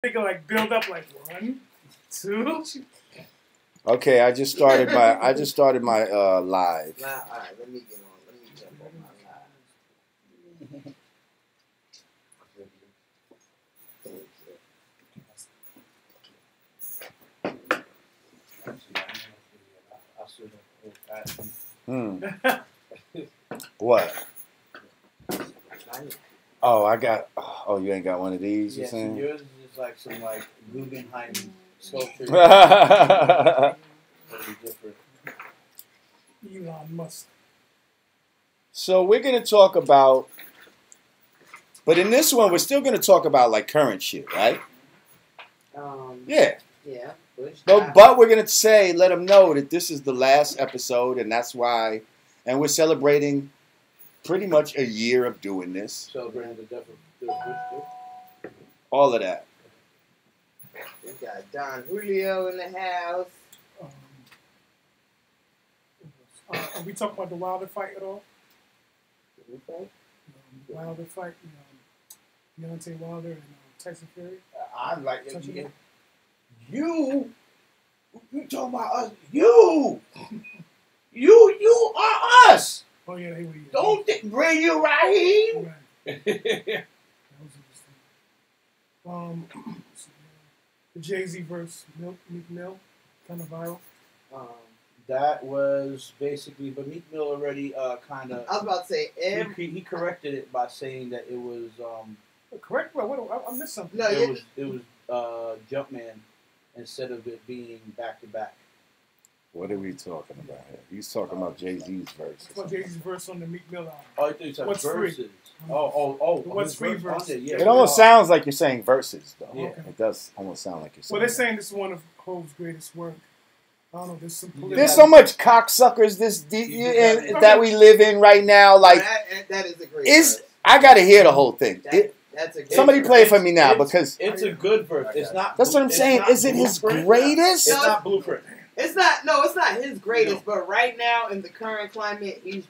They can like build up like 1, 2. Okay, I just started my live. All right, let me get on. Let me jump on my live. What? Oh, I got. Oh, you ain't got one of these. You saying? Yours is just like some like Guggenheim sculpture. Totally different. Elon Musk. So we're gonna talk about, but in this one we're still gonna talk about like current shit, right? Yeah. Yeah. But we're gonna say, let them know that this is the last episode, and that's why, and we're celebrating pretty much a year of doing this. Celebrating the death of Bush. All of that. We got Don Julio in the house. Are we talking about the Wilder fight at all? Wilder fight, Deontay Wilder and Tyson Fury. I'm like, you talking about us? You are us. Oh yeah, here we go. Don't bring you Raheem. Right. That was interesting. The Jay-Z verse Meek Mill, kind of viral. That was basically, but Meek Mill already kind of. I was about to say he corrected it by saying that it was. Correct, bro. What? I missed something. No, it was Jumpman instead of it being back to back. What are we talking about here? He's talking about Jay-Z's verse. About Jay-Z's verse on the Meek Mill album. Oh, I thought you said What's verses. Free? Oh. What's Free verse? Yeah. It almost sounds like you're saying verses, though. Yeah. It does almost sound like you're saying. Well, they're saying this is one of Hove's greatest work. I don't know. There's some. There's so much cocksuckers that we live in right now. Like that is a great verse. I gotta hear the whole thing. That's a Somebody play it for me now because it's a good verse. It's not. That's what I'm saying. Is it his greatest? It's not Blueprint. It's not his greatest. But right now in the current climate, he's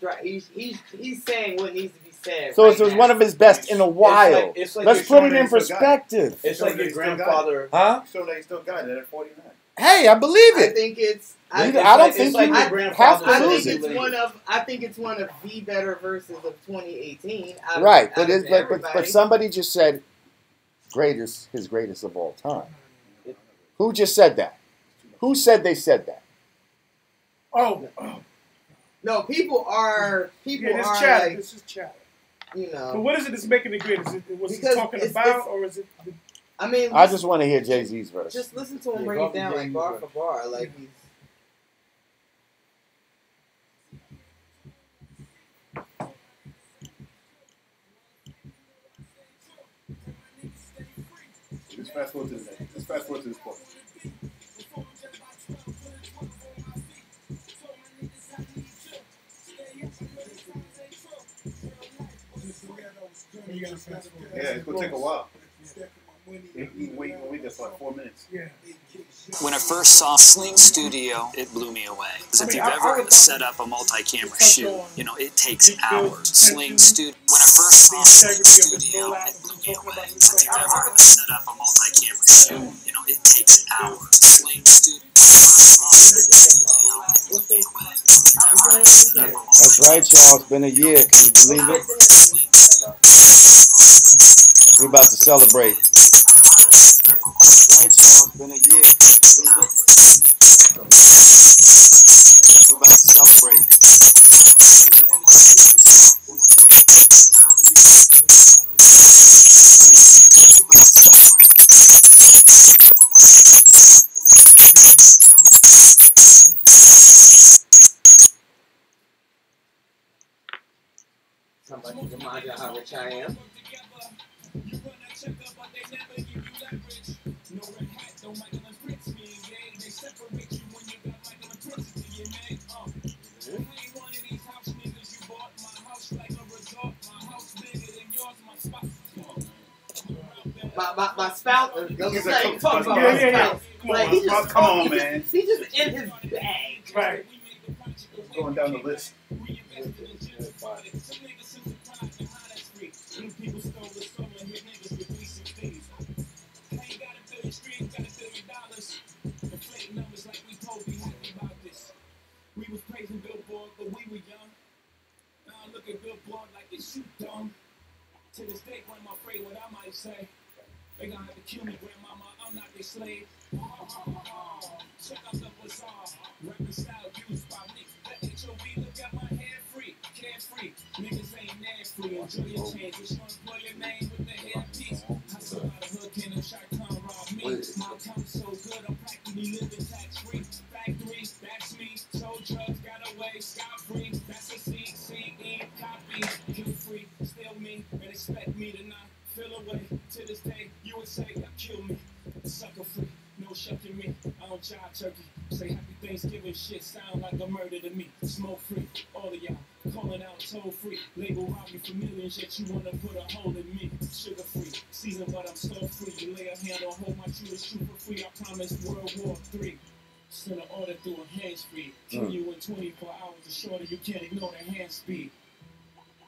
saying what needs to be said. So it was one of his best in a while. It's like Let's put it in perspective. It's like your grandfather. Huh? So they still got it at 49. Hey, I believe it. I think it's. I don't think you have to lose it. I think it's one of the better verses of 2018. Right, but somebody just said his greatest of all time. Who just said that? Who said they said that? Oh. No, people are chat. like, this is chat. But what is it that's making it great? Was he talking about, or is it? I just want to hear Jay-Z's verse. Just listen to him break it down like bar for bar, like he's. Let's fast forward to this. Let's fast forward to this point. Yeah, it's gonna take a while. We just like 4 minutes. Yeah. When I first saw Sling Studio, it blew me away. Because if you've ever set up a multi-camera shoot, it takes hours. Sling Studio. When I first saw Sling Studio, it blew me away. Because if you've ever set up a multi-camera shoot, it takes hours. Sling Studio. That's right, y'all. It's been a year. Can you believe it? We're about to celebrate. That's right, y'all. It's been a year. We're about to celebrate. Somebody remind you how rich I am. My spouse. Talk about my spouse. Come on, man. He's just in his bag. Right. Going down the list. Stream got $1 billion. Inflate numbers like we told be happy about this. We was praising Billboard, but we were young. Now I look at Billboard like it's you dumb. To this day, grandma afraid what I might say. They gonna have to kill me, grandmama. I'm not their slave. Check out the bazaar. Rapping style used by me. The HOV, look at my hand free. Carefree. Niggas ain't nasty. Enjoy your change. Just want to blow your name with the hairpiece. Hustle out of hood, can a shot come rob me. My account's so good, I'm practically living tax free. Factory, that's me. Sold drugs, got away, scot free. That's a CCE copy. Guilt free, still me, and expect me to not feel away. To this day, you would say, kill me. Sucker free, no shucking me. I don't jive turkey. Say happy Thanksgiving shit sound like a murder to me. Smoke free, all of y'all calling out toll free. Label rob me for millions, yet you wanna put a hole in me. Sugar free, season but I'm so free. You lay a hand on hold my truest shoot for free. I promise World War III. Send an order through a hand speed. Kill you in 24 hours. The shorter you can't ignore the hand speed.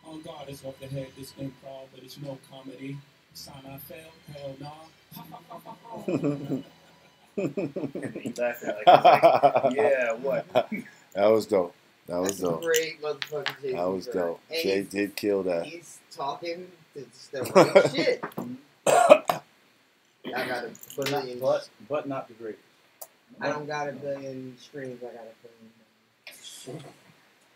On God, it's off the head, this improv, but it's no comedy. Sign I fail, hell nah. Yeah, what? That was dope. That was That's a dope. great motherfucking Jay. That was dope. And Jay did kill that. He's talking the right shit. I got a billion. But not the greatest. I don't got a billion streams. I got a billion.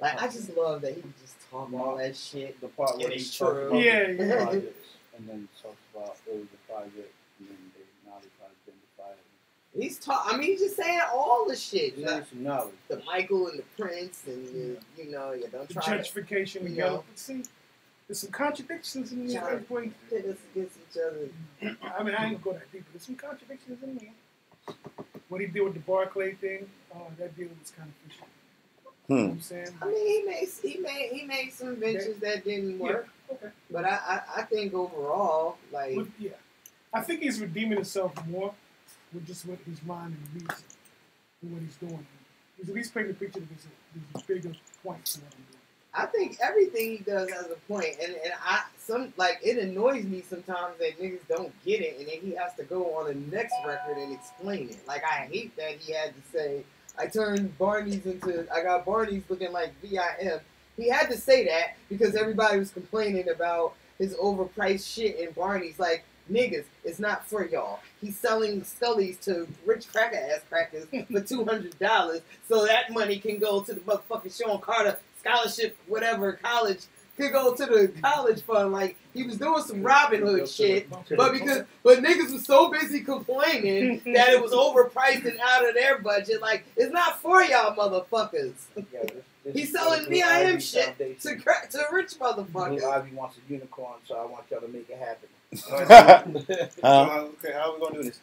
Like I just love that he can just talk all that shit. The part where And he it's talks true. about Yeah, the yeah. projects, and then he talks about it was a project, and then now they try to identify it. He's I mean, he's just saying all the shit. There's some knowledge. The Michael and the Prince, and you know, you don't The try to gentrification you together. know. But see, there's some contradictions in there. Try to Point. pit us against each other. I mean, I ain't gonna go that deep, but there's some contradictions in there. What he did with the Barclay thing, that deal was kind of fishy. You know what I'm saying? I mean, he made some ventures that didn't work. Yeah, okay. But I think overall, like Yeah. I think he's redeeming himself more with just what his mind and reason and what he's doing. He's at least painting the picture that there's a bigger point to what I'm doing. I think everything he does has a point, and it annoys me sometimes that niggas don't get it, and then he has to go on the next record and explain it. Like I hate that he had to say, I got Barney's looking like VIM. He had to say that because everybody was complaining about his overpriced shit in Barney's. Like, niggas, it's not for y'all. He's selling Scully's to rich cracker-ass crackers for $200 so that money can go to the motherfucking Sean Carter scholarship, whatever, college, could go to the college fund. Like, he was doing some Robin Hood shit, but niggas was so busy complaining that it was overpriced and out of their budget. Like, it's not for y'all motherfuckers. He's selling VIM shit to rich motherfuckers. Blue Ivy wants a unicorn, so I want y'all to make it happen. Okay, how are we gonna do this?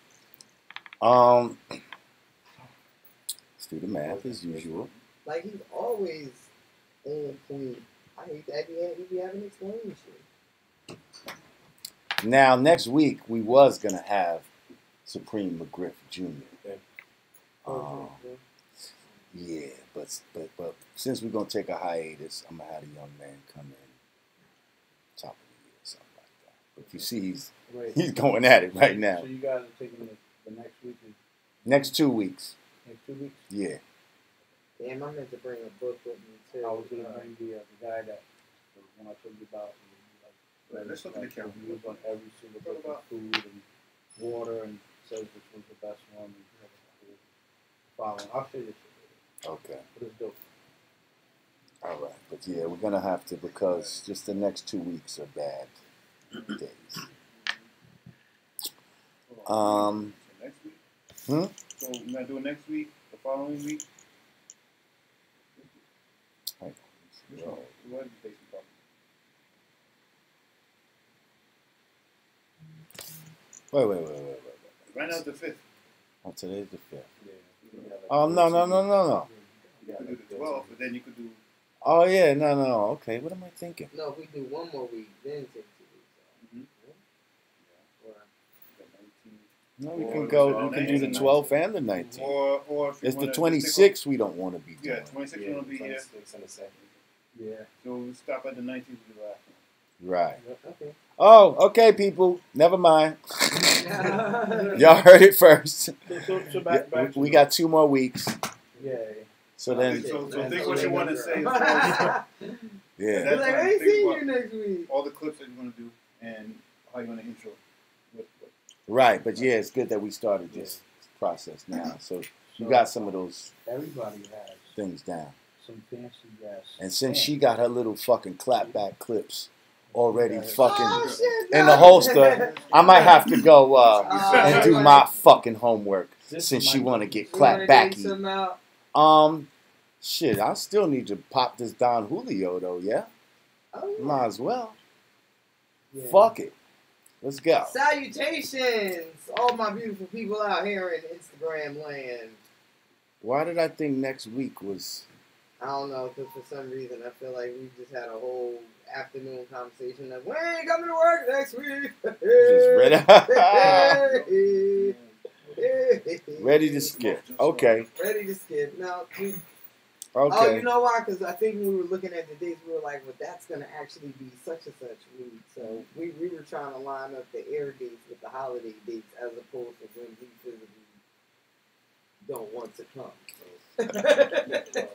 Let's do the math as usual. Like, he's always on point. I hate that he be having to explain shit. Now, next week, we was going to have Supreme McGriff Jr. Yeah, but since we're going to take a hiatus, I'm going to have a young man come in top of the year or something like that. But you see, he's going at it right now. So you guys are taking the next week? Next 2 weeks. Next 2 weeks? Yeah. Damn, I meant to bring a book with me, too. I was going to bring the guy that, when I told you about, Let's look at the calendar. He was on every single book of food and water and says which was the best one. And following. I'll show you this shit later. Okay. But it's dope. All right. But yeah, we're going to have to, because just the next 2 weeks are bad days. So next week? So we're gonna do it next week, the following week? So, What is the basic problem? wait. Right now it's the 5th. Oh, today's the 5th. Yeah. Oh, no. You could do the 12th, but then you could do... Oh, yeah, no. Okay, what am I thinking? No, if we do one more week, then take 2 weeks off. No, we Or can the go. We can do the 19th. 12th and the 19th. Or if you It's the wanna 26th we don't want to be doing. Yeah, 26th we want to be here. Yeah. So we'll stop at the 19th of July. Right. Okay. Oh, okay, people. Never mind. Y'all heard it first. So back We to got 2 more weeks. Yeah. So then, So think what you want to say. yeah. Like, I ain't seeing you next week. All the clips that you're going to do and how you're going to intro. Right, but yeah, it's good that we started this process now. So you got some of those Everybody has things down. some fancy yes. And since she got her little fucking clapback clips already fucking shit, in no. the holster, I might have to go and do my fucking homework since she want to get clapbacky. Shit, I still need to pop this Don Julio though, yeah? Oh, yeah. Might as well. Yeah. Fuck it. Let's go. Salutations, all my beautiful people out here in Instagram land. Why did I think next week was... I don't know, because for some reason I feel like we just had a whole afternoon conversation of, we ain't coming to work next week. Ready to skip. Okay. Ready to skip. Now, Okay. oh, you know why? Because I think when we were looking at the dates, we were like, well, that's going to actually be such and such week. So we were trying to line up the air dates with the holiday dates as opposed to when we physically don't want to come. So.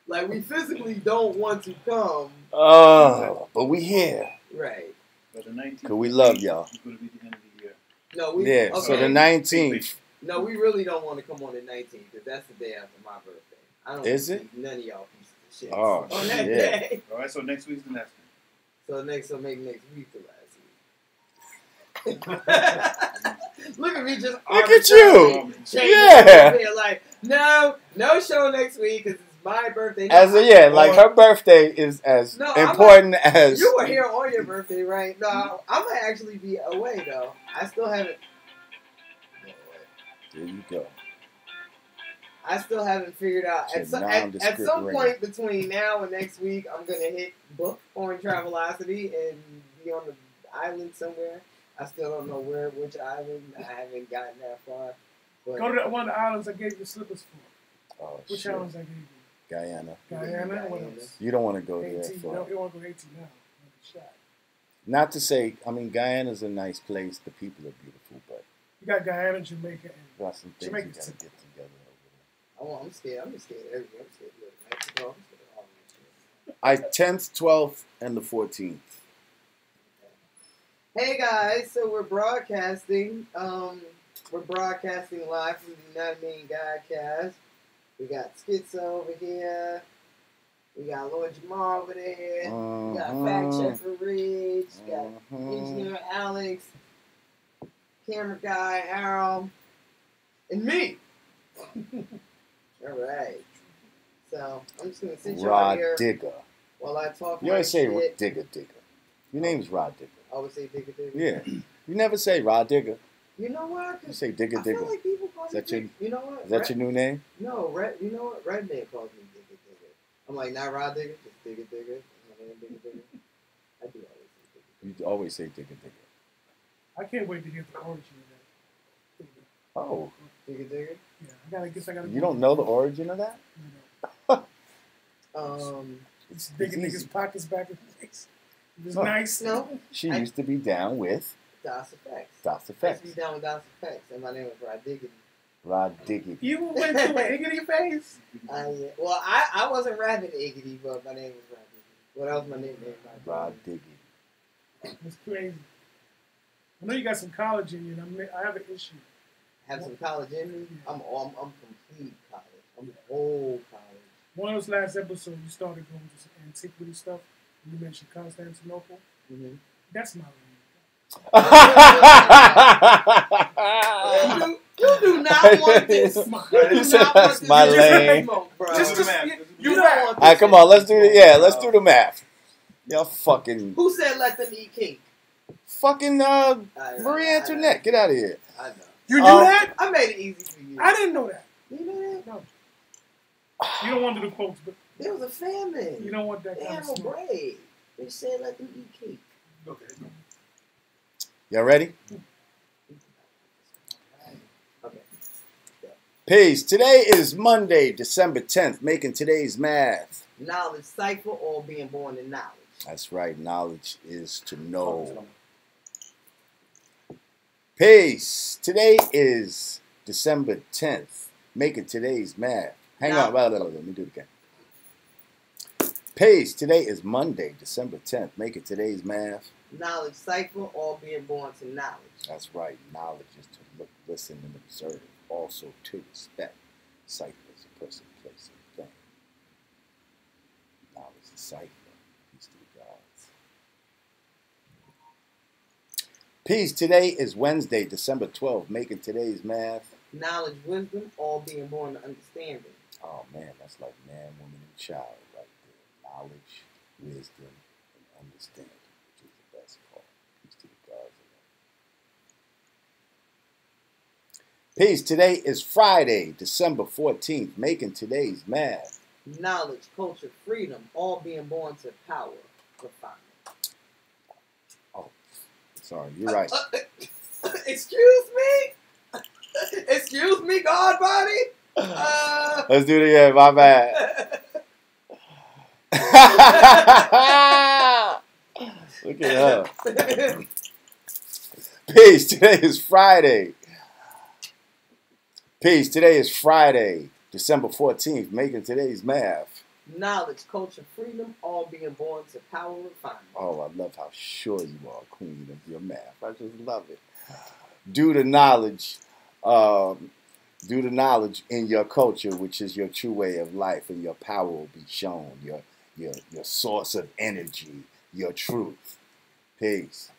Like, we physically don't want to come. Oh, but we here. Right. But the 19th, Because we love y'all. It's going to be the end of the year. No, we, Yeah, okay. so the 19th. No, we really don't want to come on the 19th because that's the day after my birthday. I don't Is want it? to see none of y'all pieces of shit Oh, on that shit. day. All right, so next week's the next one. So make next week the last week. Look at me just. Look at you. Yeah. Like, no show next week because it's my birthday. No, As a, yeah, like her birthday is as important as... You were here on your birthday, right? No, I might actually be away though. I still haven't. There you go. I still haven't figured out. At some point between now and next week, I'm going to hit book on Travelocity and be on the island somewhere. I still don't know which island. I haven't gotten that far. But Go to one of the islands I gave you slippers for. Oh, Which shit. islands I gave you? Guyana. Guyana? What else? You don't want to go there. Haiti. You don't want to go to Haiti now. Shot. Not to say, I mean, Guyana's a nice place. The people are beautiful, but... You got Guyana, Jamaica, and got some things Jamaica you got to too. get together over Oh, I'm scared. I'm just scared of everything. I'm scared of Mexico. I'm scared of all this shit. there. 10th, 12th, and the 14th. Hey guys, so we're broadcasting. We're broadcasting live from the Yanadameen Godcast. We got Schizo over here. We got Lord Jamar over there. We got Fact Checker Ridge. We got Engineer Alex. Camera guy Harold. And me. All right. So I'm just gonna sit y'all here Digga. while I talk. You always say shit. Digga. Your name's Rod Digga. I always say Digga. Yeah. You never say Rod Digga. You know what? You say Digga. I feel like people call Is that me your- You know what? Is that your new name? No, you know what? Redman calls me Digga. I'm like, not Rod Digga, just Digga. My name Digga. I do always say Digga. You always say Digga. I can't wait to hear the origin of that. Oh. Digga. Yeah, I gotta. You don't know the origin of that? It's digging easy. niggas' pockets back in the face. It was Oh. nice. No, She used to be down with Das Effects. Das I used Effects. to be down with Das Effects, and my name was Rod Digga. Rod Diggy. You went to an iggity face. Yeah. Well, I wasn't rapping Iggity, but my name was Rod Digga. What else my name is? Rod Diggy. It's crazy. I know you got some college in you, and I have an issue. Have some college in me? I'm complete college. I'm whole college. One of those last episodes, you started going to some antiquity stuff. You mentioned Constantinople. Mm-hmm. That's my lane. You do not want this. You said that's my lane. Just you don't want this. All right, come on, let's do the let's do the math. Y'all fucking Who said let them eat cake? fucking Marie Antoinette, get out of here. I know. You knew that? I made it easy for you. I didn't know that. You know that? No. You don't want to do the quotes, but There was a famine. you don't want that They kind had of no smoke. bread. They said let them eat cake. Okay. Y'all ready? Okay. Peace. Today is Monday, December 10th, making today's math. Knowledge cipher or being born in knowledge. That's right. Knowledge is to know. Peace. Today is December 10th. Making today's math. Hang on. Let me do it again. Peace. Today is Monday, December 10th. Making today's math. Knowledge cipher, all being born to knowledge. That's right. Knowledge is to look, listen, and observe. Also to respect. Cipher is a person, place, and thing. Knowledge is cipher. Peace to the gods. Peace. Today is Wednesday, December 12th. Making today's math. Knowledge, wisdom, all being born to understanding. Oh man, that's like man, woman, and child right there. Knowledge, wisdom, and understanding, which is the best part. Peace to the gods. Peace. Today is Friday, December 14th. Making today's math. Knowledge, culture, freedom, all being born to power, refinement. Oh, sorry, you're right. Excuse me? Excuse me, God body? Let's do it again. My bad. Look at her. Peace. Today is Friday. Peace. Today is Friday, December 14th. Making today's math. Knowledge, culture, freedom, all being born to power, refinement. Oh, I love how sure you are, queen of your math. I just love it. Due to knowledge. Due to knowledge in your culture, which is your true way of life, and your power will be shown, your source of energy, your truth. Peace.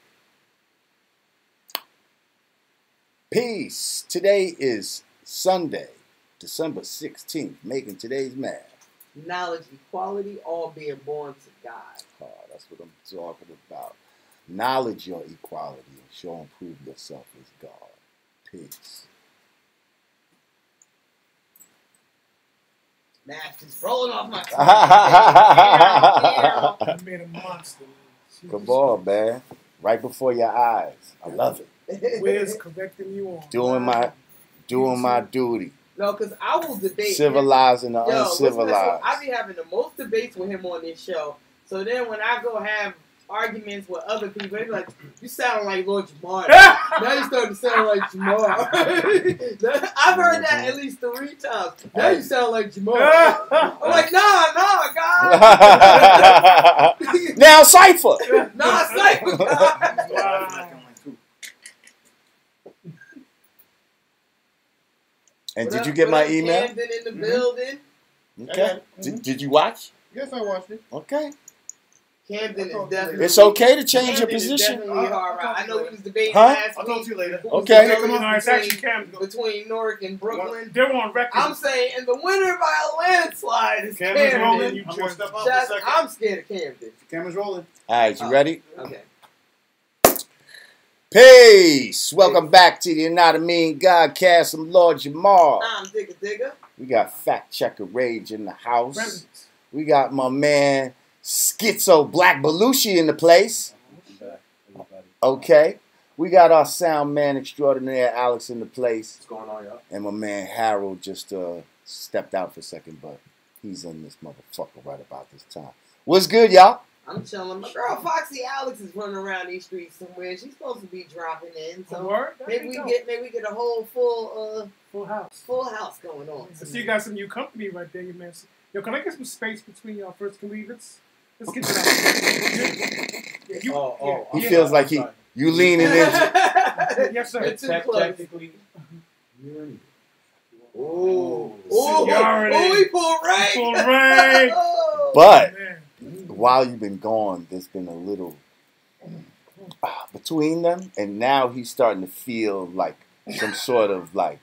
Peace. Today is Sunday, December 16th, making today's math. Knowledge, equality, all being born to God. Oh, that's what I'm talking about. Knowledge your equality and show and prove yourself as God. Peace. Math is rolling off my tongue. I made a monster. Come on, man. Right before your eyes. I love it. Wiz correcting you on. Doing my duty. No, because I will debate civilizing him. the uncivilized. I be having the most debates with him on this show. So then when I go have arguments with other people, they be like, you sound like Lord Jamar. Now you starting to sound like Jamar. I've heard that at least 3 times. Now you sound like Jamar. I'm like, nah, God. Now Cypher. Nah, Cypher, God. Wow. And did you get my email? Camden in the building. Okay. Did you watch? Yes, I watched it. Okay. Camden is definitely. It's okay to change your Camden is position. definitely hard right. I know we was debating Huh? last I'll week. talk to you later. Okay. Come on, it's actually Camden. Between Newark and Brooklyn. They're on record. I'm saying, and the winner by a landslide is Camden's Camden. rolling. You I'm gonna step up Just, a second. I'm scared of Camden. Camera's rolling. All right, you ready? Okay. Peace. Welcome back to the Yanadameen Godcast. I'm Lord Jamar. I'm Digga. We got Fact Checker Rage in the house. Presents. We got my man Schizo Black Belushi in the place. Okay. We got our sound man extraordinaire Alex in the place. What's going on, y'all? And my man Harold just stepped out for a second, but he's in this motherfucker right about this time. What's good, y'all? I'm chilling. My girl Foxy Alex is running around these streets somewhere. She's supposed to be dropping in. So Word? maybe we get a whole Full house. going on. I see you got some new company right there, you man. Yo, can I get some space between y'all first? Can we let's get to that. He feels like you leaning into. Yes, sir. It's too close. Technically, you're in. Oh, Seniority. he pulled rank. Full rank. But Man. while you've been gone, there's been a little between them, and now he's starting to feel like some sort of like,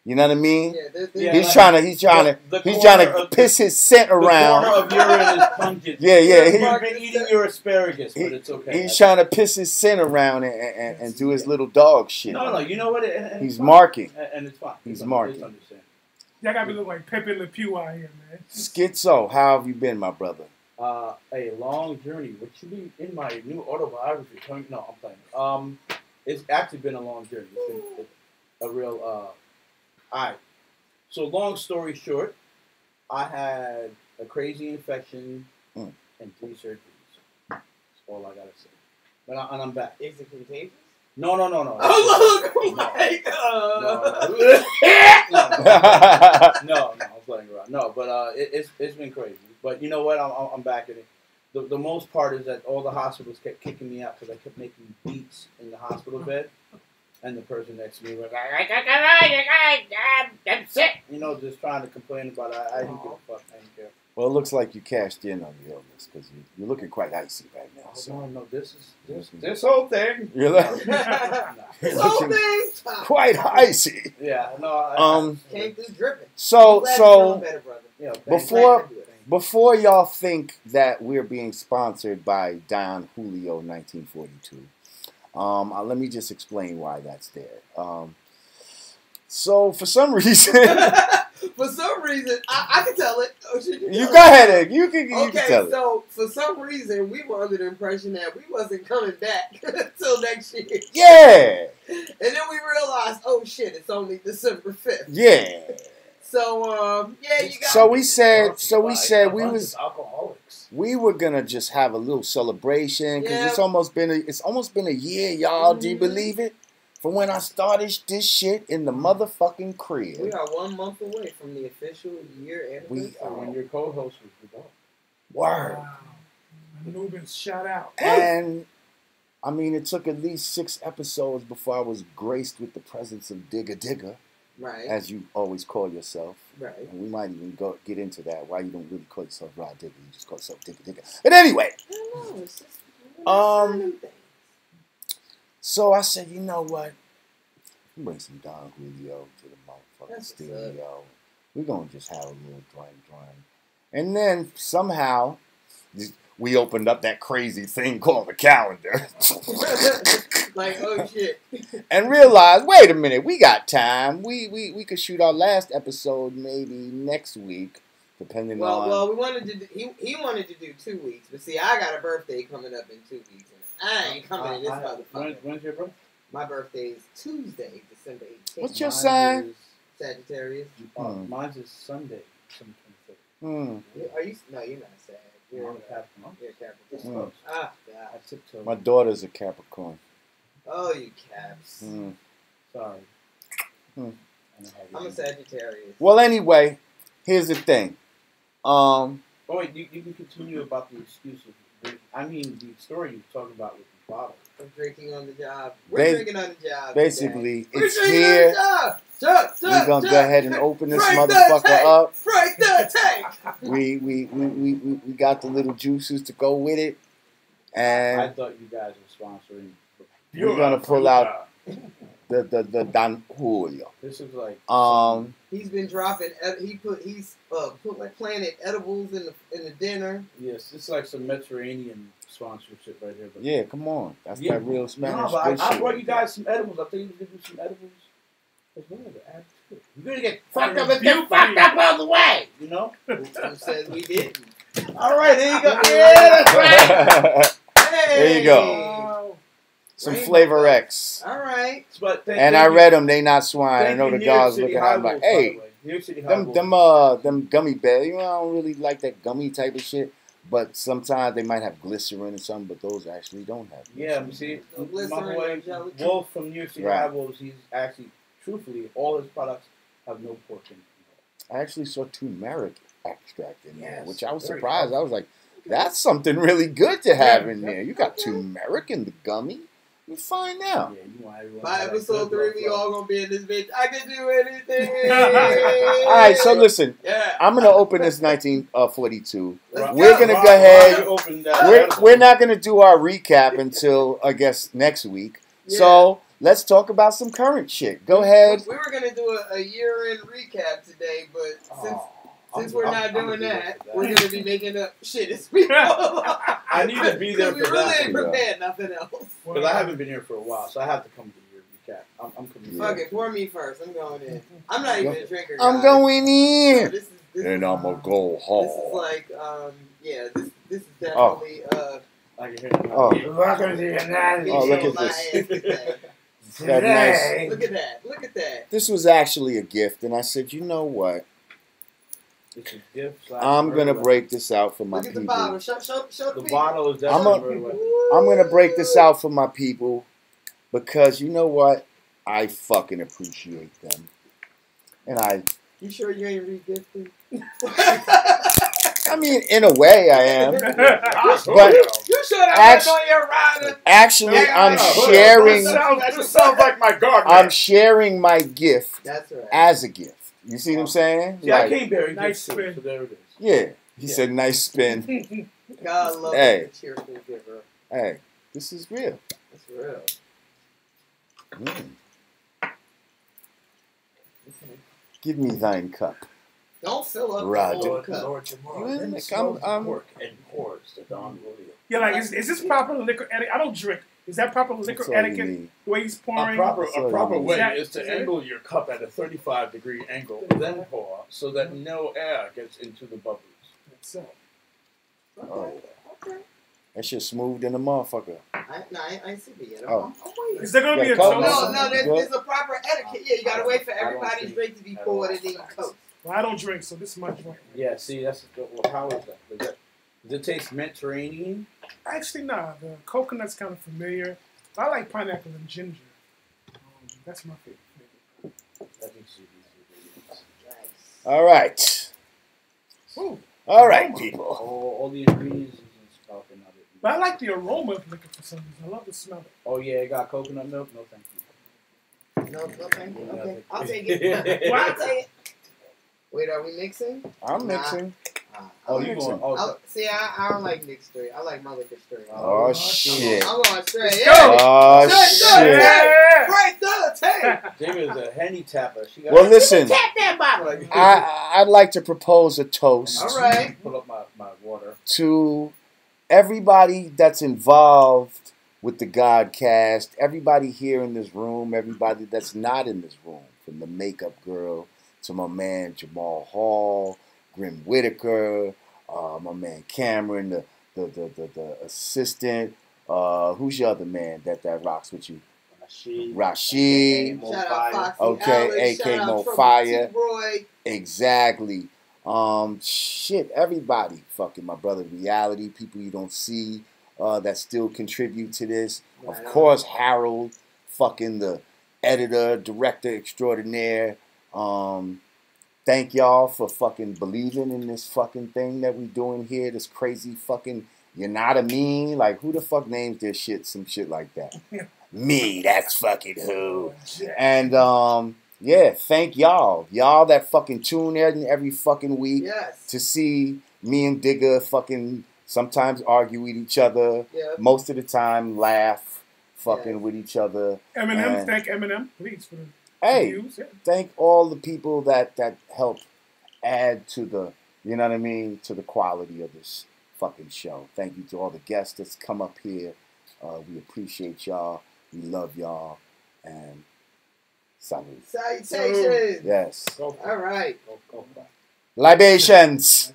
you know what I mean? Yeah, He's trying to piss his scent around. The corner of urine is pungent. Yeah. You've been eating your asparagus, but it's okay. He's trying to piss his scent around and do his little dog shit. No, you know what? He's marking. And it's fine. He's marking. Y'all got me look like Pepe Le Pew out here, man. Schizo, how have you been, my brother? A long journey, which should be in my new autobiography. No, I'm playing. It's actually been a long journey. It's been a real. Alright. So long story short, I had a crazy infection and 3 surgeries. all I gotta say. But I'm back. Is it contagious? No. Oh, look! No, I'm playing around. No, but it's been crazy. But you know what? I'm back in it. The most part is that all the hospitals kept kicking me out because I kept making beats in the hospital bed, and the person next to me was like, "I'm sick," you know, just trying to complain about it. I didn't give a fuck. I didn't care. Well, it looks like you cashed in on the illness because you're looking quite icy right now. So. No, this whole thing. You're This whole looking thing. quite icy. Yeah, no. Came through dripping. So Better, brother. Yeah, before y'all think that we're being sponsored by Don Julio 1942, let me just explain why that's there. So for some reason, I can tell it. Oh, should you go ahead. You can tell it. So for some reason, we were under the impression that we wasn't coming back until next year. Yeah. And then we realized, oh shit, it's only December 5th. Yeah. So you got. So we said alcoholics. we were gonna just have a little celebration because Yeah. it's almost been a year, y'all. Do you believe it? From when I started this shit in the motherfucking crib. We are 1 month away from the official year anniversary. When your co-host was the dog. Word. Wow. Anubis, shout out. And I mean, it took at least 6 episodes before I was graced with the presence of Digga, Right. as you always call yourself. Right. And we might even get into that. Why you don't really call yourself Rod Digga, you just call yourself Digga. But anyway, I don't know. It's just things. so I said, you know what? We bring some Don Julio to the motherfucking That's studio. We're going to just have a little drink. And then somehow we opened up that crazy thing called the calendar. Like, oh shit. And realized, wait a minute, we got time. We could shoot our last episode maybe next week, depending on... Well, we wanted to do, he wanted to do 2 weeks, but see, I got a birthday coming up in 2 weeks, and I ain't coming to this motherfucker. When's your birthday? My birthday is Tuesday, December 18th. What's your sign? Sagittarius. Mine's is Sunday, December 25th. Are you? No, you're not Sag. You're I'm a Capricorn. You're a Capricorn. Ah, God. I tiptoed. My daughter's a Capricorn. Oh, you Caps. Sorry. I'm a Sagittarius. Well, anyway, here's the thing. Oh, wait, you can continue about the excuses. I mean, the story you're talking about with the bottle. I'm drinking on the job. We're drinking on the job. Basically, today. it's here. We're going to go ahead and open this motherfucker up. Break the tank. We got the little juices to go with it. And I thought you guys were sponsoring. we're going to pull out the Don Julio. This is like he's been dropping. He's planted edibles in the dinner. Yes, it's like some Mediterranean sponsorship right here. But Yeah, come on. That's that real Spanish no, but good I shit. brought you guys some edibles. I think you could do some edibles as well to add to it. You're gonna get fucked up and get fucked up all the way. You know? Who says we didn't? All right, there you go. Yeah, that's right. Hey. There you go. Some Flavor X. All right. But And I read them. They not swine. I know the guys looking at them like, hey, them gummy bears. You know, I don't really like that gummy type of shit. But sometimes they might have glycerin or something, but those actually don't have glycerin. Yeah, but see, my boy Wolf from New York City Right. High Wolves, he's actually, truthfully, all his products have no pork in them. I actually saw turmeric extract in there, Yes, which I was very surprised. healthy. I was like, that's something really good to have in there. You got turmeric in the gummy? You find out. Yeah, you want everyone By to have episode good 3, we blood all gonna be in this bitch. I can do anything. All right, so listen. Yeah. I'm going to open this 1942. Let's We're go. going to go ahead. flow. We're not going to do our recap until, I guess, next week. Yeah. So let's talk about some current shit. Go ahead. We were gonna do a year-end recap today, but since we're not doing that, we're gonna be making up shit as we go. I need to be there we for really that. ain't prepared nothing else. Because I haven't been here for a while, so I have to come to your recap. I'm coming. Fuck it, pour me first. I'm going in. I'm not even a drinker. I'm guys. going in. So this is, And I'm going to go This is home. like, this is definitely, I can hear Oh. Welcome to the United Oh, look at my this. ass today. That nice. Look at that. Look at that. This was actually a gift, and I said, you know what? It's a gift. I'm gonna break this out for my Look at the people. bottle. Show The the bottle is I'm definitely. I'm gonna break this out for my people because you know what? I fucking appreciate them, and You sure you ain't re-gifted? I mean, in a way, I am. But You should have on your rider. actually, I'm That sharing. sounds like my garden. I'm sharing my gift That's right. as a gift. You see what I'm saying? Yeah, I Like, can't bear Nice gifts too, spin. so there it is. yeah. He Yeah. said, "Nice spin." God love Hey. a cheerful giver. Hey, this is real. That's real. Mm. Give me thine cup. Don't fill up Roger. the whole cup. Lord Jamar, You then like, smells I'm- pork and pours the Don Julio. Yeah, like, is this proper liquor etiquette? I don't drink. Is that proper That's liquor all you etiquette? need. The way he's A pouring? proper So way that- is to is that- angle your cup at a 35-degree angle, then pour, so that no air gets into the bubbles. That's it. Oh, that shit smooth than a motherfucker. I ain't seen it yet. Oh. I'm waiting. Is there going to be Yeah, a Coke. toast? No, Good. there's a proper etiquette. Yeah, you gotta wait for I don't everybody's think drink to be at poured all. and then you coast. Well, I don't drink, so this is my drink. Yeah, see, that's well, how is that? Does it taste Mediterranean? Actually, nah. The coconut's kind of familiar. I like pineapple and ginger. That's my favorite. Let me see these ingredients. Nice. All right. Ooh. All right, people. All the ingredients is coconut. But I like the aroma of liquor for some reason. I love the smell of it. Oh yeah, it got coconut milk. No, thank you. No, thank you. Okay, Yeah. I'll take it. Well, I'll take it. Wait, are we mixing? I'm Nah. mixing. Oh, I'm you mixing. going? Oh, See, I don't like mixed straight. I like my liquor straight. Oh, Oh, shit. I'm going straight. Let's Yeah. go. Oh, Straight, shit. Yeah. Right to the tape. Jamie is a henny tapper. She got Well, listen, Tap that bottle. I'd like to propose a toast All right. pull up my water. to everybody that's involved with the Godcast, everybody here in this room, everybody that's not in this room, from the makeup girl to my man Jamal Hall, Grim Whitaker, my man Cameron, the assistant. Who's your other man that rocks with you? Rashid. Shout out Foxy Okay, Alex. AK Shout out Mo Trouble Fire. T-Roy. Exactly. Shit, everybody. Fucking my brother Reality, people you don't see that still contribute to this. Of Right course, Harold, fucking the editor, director extraordinaire. Thank y'all for fucking believing in this fucking thing that we doing here. This crazy fucking Yanadameen. Like, who the fuck names their shit some shit like that? Me, that's fucking who. And yeah, thank y'all. Y'all that fucking tune in every fucking week Yes. to see me and Digga fucking sometimes argue with each other. Yeah. Most of the time laugh fucking Yes. with each other. Eminem, And- thank Eminem, please, for the Hey, views. Yeah. thank all the people that help add to the, you know what I mean, to the quality of this fucking show. Thank you to all the guests that's come up here. We appreciate y'all. We love y'all. And salute. Salutations. Yes. Go All right. Go. Libations.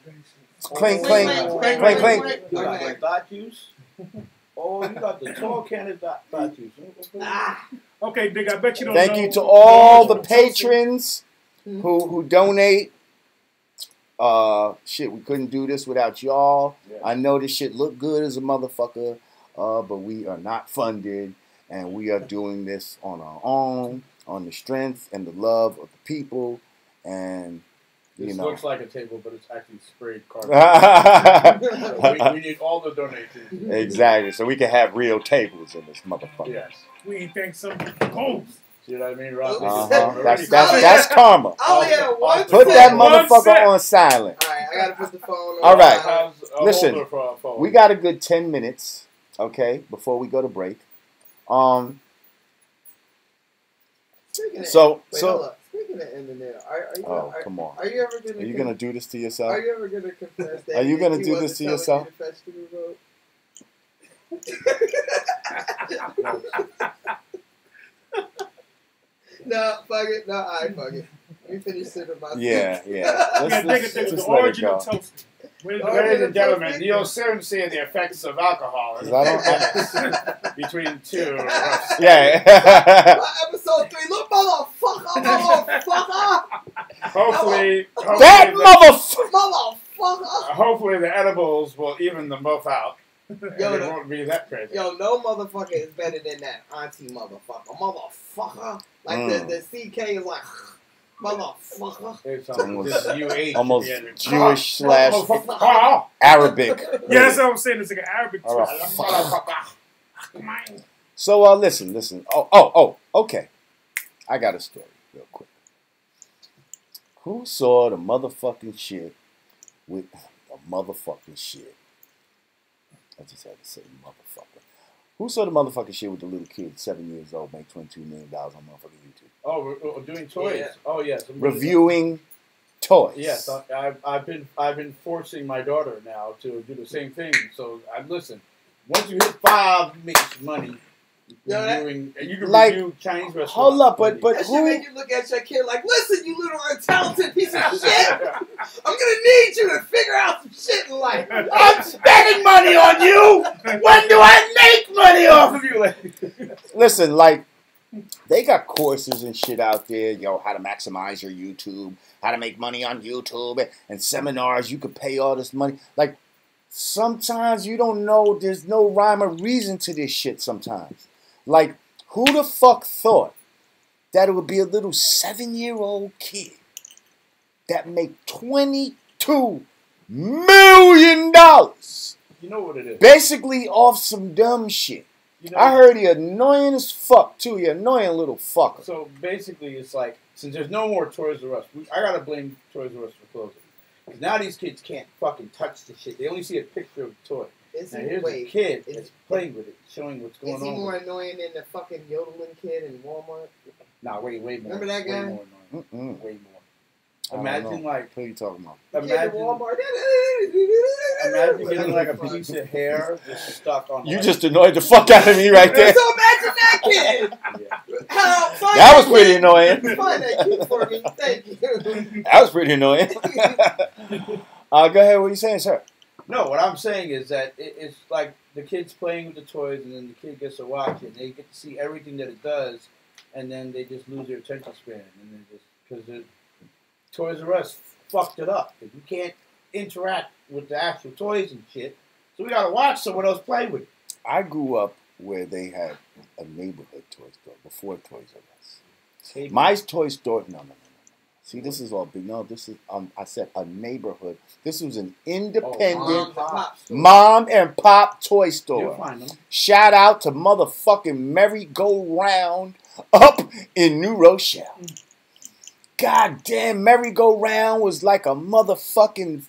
Clink, clink, Clink, clink, clink. clink. You got the dot juice? Oh, you got the tall can of dot juice. Ah. Okay, Dig, I bet you don't Thank know. you to all the Toasted. patrons who donate. Shit, we couldn't do this without y'all. Yeah. I know this shit look good as a motherfucker, but we are not funded, and we are doing this on our own, on the strength and the love of the people, and you This know. looks like a table, but it's actually sprayed cardboard. We need all the donations. Exactly, so we can have real tables in this motherfucker. Yes. We thank some homes. See what I mean, Rob? That's karma. I only had one. Put that cent. motherfucker cent. on silent. All right, I gotta put the phone on. All right. silent. Listen, we got a good 10 minutes, okay, before we go to break. Speaking of- So- wait, so- hold up. Speaking of Eminem, Oh, come on. Are you ever gonna? Are you gonna do this to yourself? Are you ever gonna confess that? Are you gonna he do wasn't this to telling yourself? You the vegetable vote? No, fuck it. No, I fuck it. Let me finish sipping my. Yeah. Yeah, Let's Dig, the just let it origin of go. toasting. Where did Oh, the- Ladies and gentlemen, you'll soon see the effects of alcohol 'Cause I don't- between two. Yeah. Episode 3, look, motherfucker. Hopefully, That motherfucker. hopefully the edibles will even them both out. Yo, It won't be that crazy. Yo, no motherfucker is better than that auntie motherfucker. Motherfucker. Like the CK is like, motherfucker. It's Almost Jewish slash Arabic. Yeah, that's what I'm saying. It's like an Arabic twist. So listen. Oh, okay. I got a story real quick. Who saw the motherfucking shit with the motherfucking shit? I just had to say motherfucker. Who saw the motherfucking shit with the little kid, 7 years old, make $22 million on motherfucking YouTube? Oh, we're doing toys. Yeah. Oh, yes. Reviewing toys. Yes, I've been forcing my daughter now to do the same thing. So listen. Once you hit 5, you make some money. You can review Chinese restaurants. Hold up, but that should make you look at your kid like, listen, you little untalented piece of shit. I'm gonna need you to figure out some shit in life. I'm spending money on you. When do I make money off of you? Listen, like, they got courses and shit out there. Yo, how to maximize your YouTube, how to make money on YouTube, and seminars. You could pay all this money. Like, sometimes you don't know. There's no rhyme or reason to this shit sometimes. Like, who the fuck thought that it would be a little 7-year-old kid that make $22 million? You know what it is. Basically off some dumb shit. You know, I heard he annoying as fuck, too. He annoying little fucker. So, basically, it's like, since there's no more Toys R Us, I gotta blame Toys R Us for closing. Because now these kids can't fucking touch the shit. They only see a picture of the toy. Now here's a kid that's playing with it, showing what's going on. Is he more annoying than the fucking yodeling kid in Walmart? Nah, way more. Remember that guy? Way more annoying. Way more. Imagine like... What are you talking about? Imagine Walmart. Imagine getting like a piece of hair just stuck on... You just annoyed the fuck out of me right there. So imagine that kid! That was pretty annoying. Find that kid for me. Thank you. That was pretty annoying. Go ahead. What are you saying, sir? No, what I'm saying is that it's like the kid's playing with the toys, and then the kid gets to watch it. They get to see everything that it does, and then they just lose their attention span. And then just because Toys R Us fucked it up. You can't interact with the actual toys and shit, so we gotta watch someone else play with it. I grew up where they had a neighborhood toy store before Toys R Us. My toy store, no. See, this is all big. No, this is, I said a neighborhood. This was an independent mom and pop toy store. You'll find them. Shout out to motherfucking Merry-Go-Round up in New Rochelle. Goddamn, Merry-Go-Round was like a motherfucking...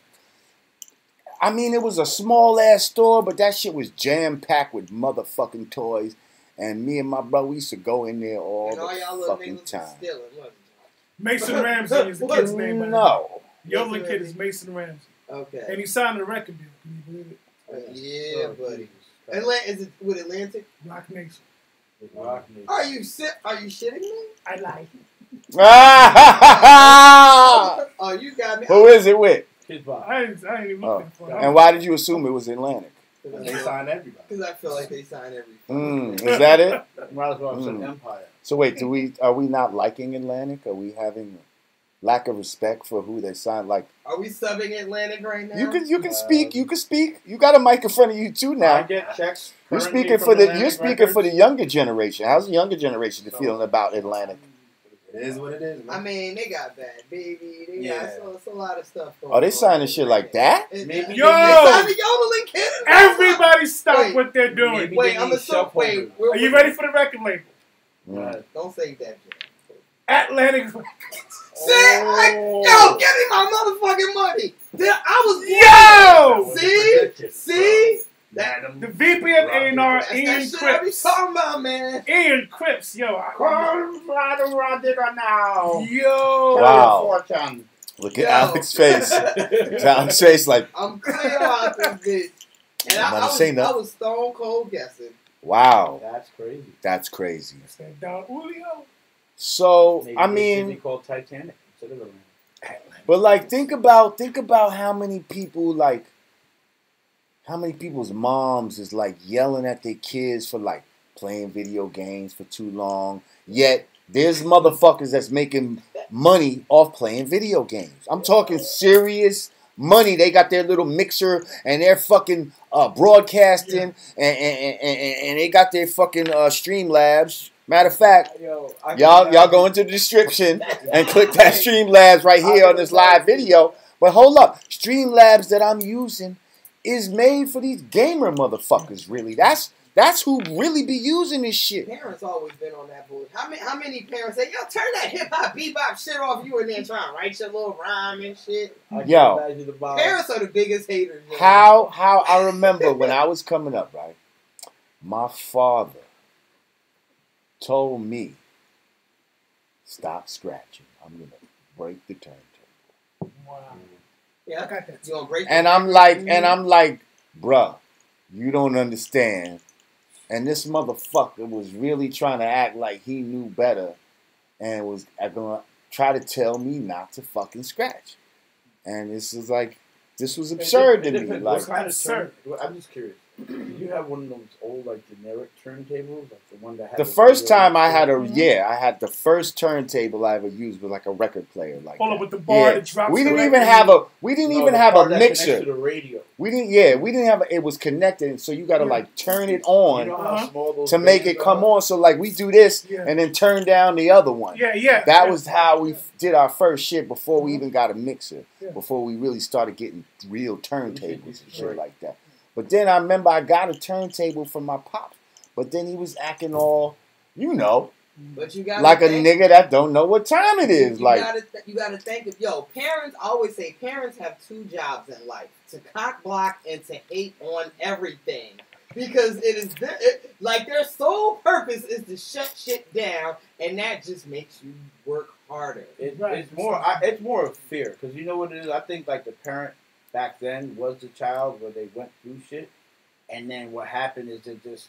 I mean, it was a small-ass store, but that shit was jam-packed with motherfucking toys. And me and my brother, we used to go in there all the fucking time. Mason Ramsey is the kid's name. No. The yodeling kid is Mason Ramsey. Okay. And he signed a record deal. Can you believe it? Yeah, buddy. Is it with Atlantic? Rock Nation. Are you shitting me? I like it. Oh, you got me. Who is it with? I ain't even looking for it. And why did you assume it was Atlantic? They signed everybody. Because I feel like they signed everybody. Is that it? Might as well have said Empire. So wait, are we not liking Atlantic? Are we having lack of respect for who they signed? Like, are we subbing Atlantic right now? You can speak. You can speak. You got a mic in front of you too now. I get checks. You're speaking for the younger generation. How's the younger generation feeling about Atlantic? It is what it is, man. I mean, they got Bad Baby. They got it's a lot of stuff going on. Are they signing shit like that? Yo! They signed the yodeling kid. Everybody stop what they're doing. Wait, I'm assuming. Wait, are you ready for the record label? Don't say that, Jim. Atlantic. Yo, give me my motherfucking money. Yo! See? The VP of A&R, Ian Cripps. Talking about, man. Ian Cripps, yo. Come fly the raw digger now. Yo. Wow. Look at Alex's face. Alex's face like... I'm clear out this bitch. And I was stone cold guessing. Wow. That's crazy. That's crazy. That's that Don Julio. So, maybe I mean... Maybe called Titanic instead of Atlantic. But, like, think about how many people, like... How many people's moms is like yelling at their kids for like playing video games for too long? Yet there's motherfuckers that's making money off playing video games. I'm talking serious money. They got their little mixer and they're fucking broadcasting and they got their fucking Streamlabs. Matter of fact, y'all go into the description and click that Streamlabs right here on this live video. But hold up, Streamlabs that I'm using is made for these gamer motherfuckers. Really, that's who really be using this shit. Parents always been on that bullshit. How many parents say, yo, turn that hip hop bebop shit off? You in there trying to write your little rhyme and shit. Yo, parents are the biggest haters. Yo. How I remember when I was coming up, right? My father told me, stop scratching. I'm gonna break the turntable. Wow. Yeah, I got that. You gonna break and I'm like, bruh, you don't understand. And this motherfucker was really trying to act like he knew better and was gonna try to tell me not to fucking scratch. And this was absurd to me. Like, what kind of turn? I'm just curious. You have one of those old, like, generic turntables, like the one that had the first time I had I had the first turntable I ever used was like a record player, like that. With the bar that drops. We didn't even have a mixer. To the radio. We didn't have it was connected, so you gotta like turn it on to make it come on. So like we do this and then turn down the other one. That was how we did our first shit before we even got a mixer. Before we really started getting real turntables and shit like that. But then I remember I got a turntable from my pop. But then he was acting all, but you gotta like a nigga that don't know what time it is. You gotta think of parents always say parents have two jobs in life: to cock block and to hate on everything. Because their sole purpose is to shut shit down, and that just makes you work harder. It's more of fear, because you know what it is. I think like the parent back then was the child where they went through shit, and then what happened is it just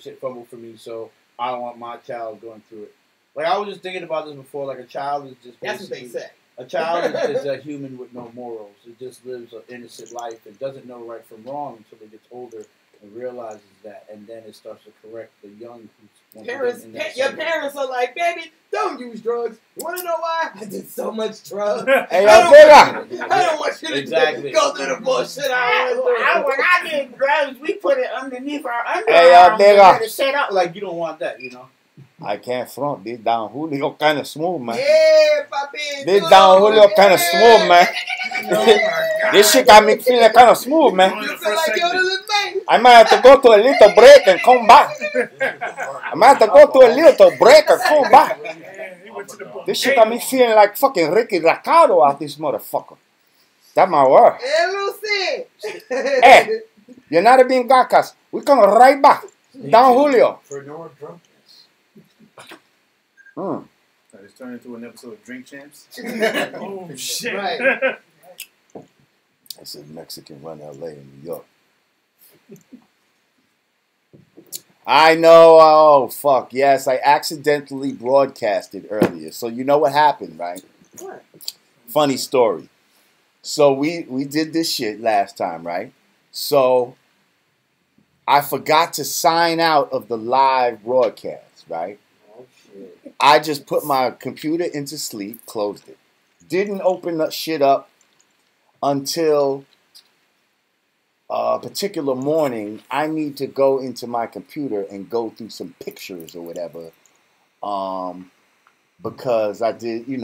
shit fumbled for me, so I don't want my child going through it. Like I was just thinking about this before. Like a child is just that's what they say. A child is a human with no morals. It just lives an innocent life and doesn't know right from wrong until it gets older and realizes that, and then it starts to correct the young. Your parents are like, baby, don't use drugs. You want to know why? I did so much drugs. Hey, I don't want you to go through the bullshit when I did drugs, we put it underneath our underarms. Hey, and it set up. Like you don't want that, I can't front. This Don Julio kind of smooth, man. Yeah, papi. This Don Julio kind of smooth, man. This shit got me feeling kind of smooth, man. You feel like you're the little man. I might have to go to a little break and come back. I might have to go to a little break and come back. This shit got me feeling like fucking Ricky Ricardo out this motherfucker. That my word. Hey, Lucy. Hey, Yanadameen Godcast. We come right back. Don Julio. For no drunkenness. It's turned into an episode of Drink Champs. Oh, shit. Right. That's a Mexican run LA in New York. I know. Oh, fuck. Yes, I accidentally broadcasted earlier. So you know what happened, right? What? Funny story. So we did this shit last time, right? So I forgot to sign out of the live broadcast, right? Oh, shit. I just put my computer into sleep, closed it. Didn't open that shit up until a particular morning. I need to go into my computer and go through some pictures or whatever. Because I did, me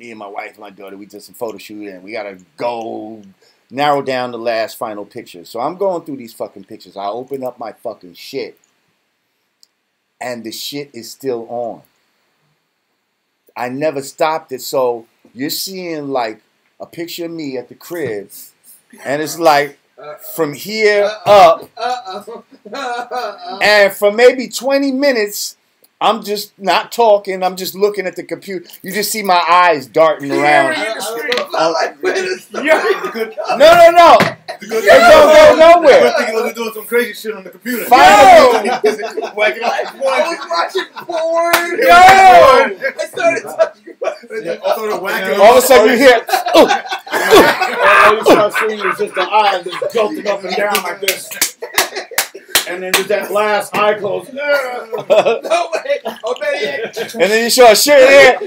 and my wife and my daughter, we did some photo shoot and we got to go narrow down the last final picture. So I'm going through these fucking pictures. I open up my fucking shit and the shit is still on. I never stopped it. So you're seeing like a picture of me at the crib and it's like from here up and for maybe 20 minutes I'm just not talking. I'm just looking at the computer. You just see my eyes darting around. No. It don't go nowhere. I think he was doing some crazy shit on the computer. Finally. I was watching porn. Yo! I started touching. All of a sudden you hear, all you start seeing is just the eyes just jolting up and down like this. And then there's that last eye close. No way. Oh, man, And then you show a shirt here.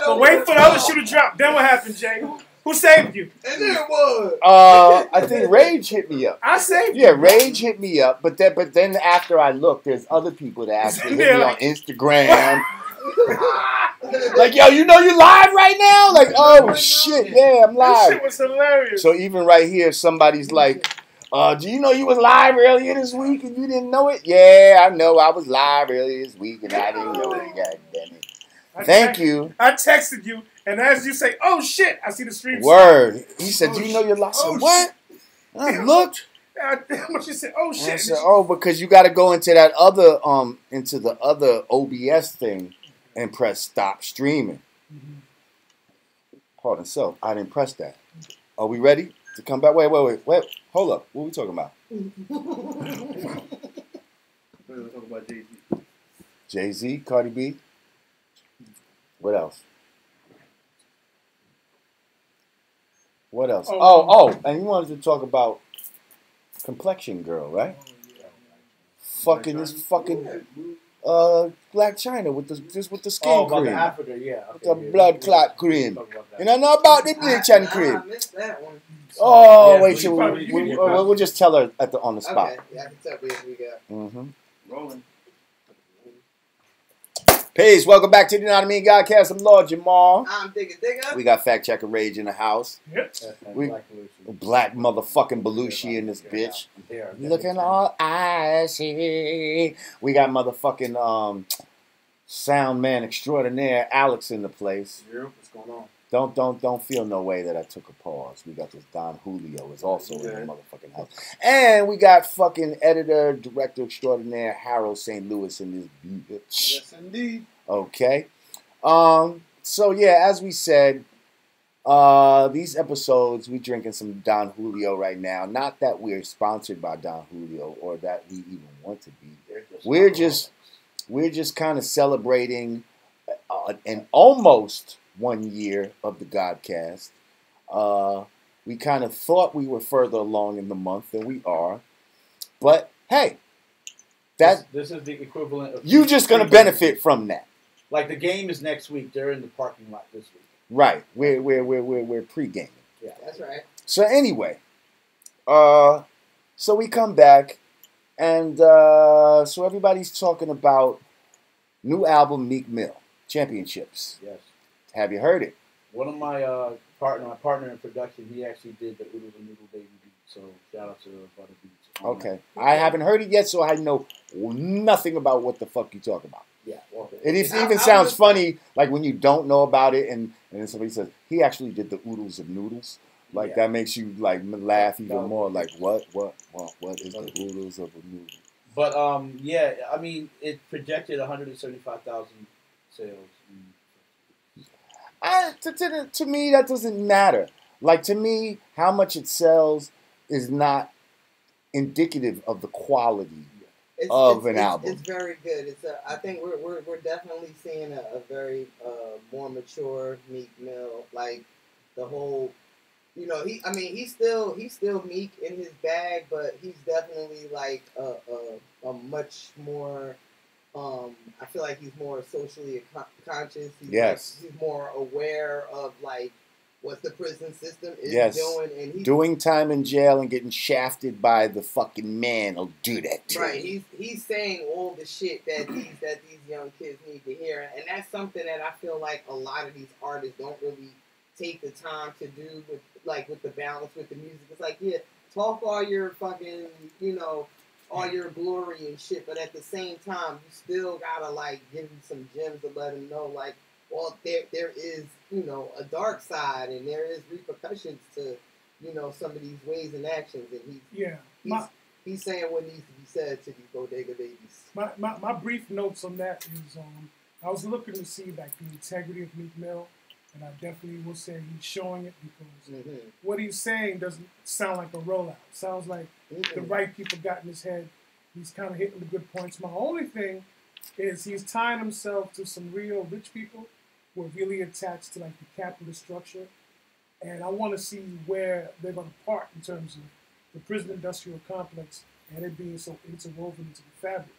But wait for the other shoe to drop. Then what happened, Jay? Who saved you? And then what? I think Rage hit me up. I saved you. Yeah, Rage hit me up. But then after I looked, there's other people that actually hit me on Instagram. Like, yo, you know you live right now? Like, oh shit, yeah, I'm That live. shit was hilarious. So even right here, somebody's like, do you know you was live earlier this week and you didn't know it? Yeah, I know I was live earlier this week and I didn't know it. God damn it. Thank you. I texted you, and as you say, oh shit, I see the stream. Word. He said, do you know you're live? I said, what? And I looked. What you said? Oh shit. And I said, oh, because you got to go into that other, into the other OBS thing and press stop streaming. Pardon, so I didn't press that. Are we ready to come back? Wait. Hold up. What are we talking about? We're talking about Jay-Z. Jay-Z, Cardi B. What else? What else? Oh, and you wanted to talk about Complexion Girl, right? Fucking this fucking Black China with the skin about cream. the Africa, yeah. Okay, The blood clot cream. You know about the bleach and cream. I missed that one. Oh, Yeah, wait, so we'll just tell her on the spot. Okay, yeah, I can tell what we got. Mm-hmm. Rolling. Peace. Welcome back to the Yanadameen Godcast. I'm Lord Jamar. I'm Digga. We got Fact Checker Rage in the house. Yep. We black motherfucking Belushi in this bitch. Looking all icy. We got motherfucking sound man extraordinaire Alex in the place. What's going on? Don't feel no way that I took a pause. We got this Don Julio is also in the motherfucking house. And we got fucking editor, director extraordinaire Harold St. Louis in this bitch. Yes, indeed. Okay. So yeah, as we said, these episodes we drinking some Don Julio right now. Not that we're sponsored by Don Julio or that we even want to be. We're just kind of celebrating an almost 1 year of the Godcast. We kind of thought we were further along in the month than we are, but hey, this is the equivalent of you just gonna benefit from that. Like the game is next week. They're in the parking lot this week. Right. We're pre-gaming. Yeah, that's right. So anyway, so we come back, and so everybody's talking about new album Meek Mill, Championships. Yes. Have you heard it? One of my partner in production, he actually did the Oodles and Noodle Baby beat. So shout out to Butter Beats. Okay. I haven't heard it yet, so I know nothing about what the fuck you talking about. Yeah. Okay. It even sounds funny, like when you don't know about it, and then somebody says he actually did the Oodles of Noodles. Like that makes you like laugh even more. Like what is the Oodles of a Noodle? But yeah, I mean, it projected 175,000 sales. To me, that doesn't matter. Like, to me, how much it sells is not indicative of the quality of an album. It's very good. I think we're definitely seeing a very more mature Meek Mill. Like the whole, he's still Meek in his bag, but he's definitely like a much more. I feel like he's more socially conscious. He's more aware of like what the prison system is doing, and he's doing time in jail and getting shafted by the fucking man will do that to right. you. He's saying all the shit that these young kids need to hear, and that's something that I feel like a lot of these artists don't really take the time to do with the balance with the music. It's like, yeah, talk all your fucking, all your glory and shit, but at the same time, you still gotta like give him some gems to let him know, like, well, there is, a dark side and there is repercussions to, some of these ways and actions, and he's saying what needs to be said to these bodega babies. My brief notes on that is, I was looking to see like the integrity of Meek Mill, and I definitely will say he's showing it because what he's saying doesn't sound like a rollout. It sounds like the right people got in his head. He's kind of hitting the good points. My only thing is he's tying himself to some real rich people were really attached to like the capitalist structure, and I want to see where they're going to part in terms of the prison industrial complex and it being so interwoven into the fabric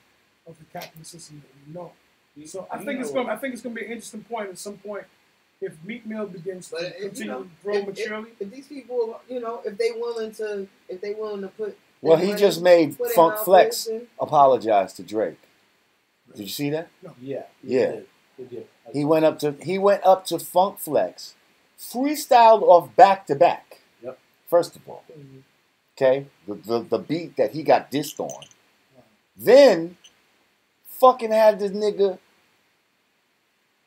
of the capitalist system that we know. So I think it's going to be an interesting point at some point if Meek Mill begins to continue to grow maturely. If these people, if they willing to put. Well, he just made Funk Flex apologize to Drake. Did you see that? No. Yeah. He did. He went up to Funk Flex, freestyled off back to back. Yep. First of all, okay, the beat that he got dissed on, then fucking had this nigga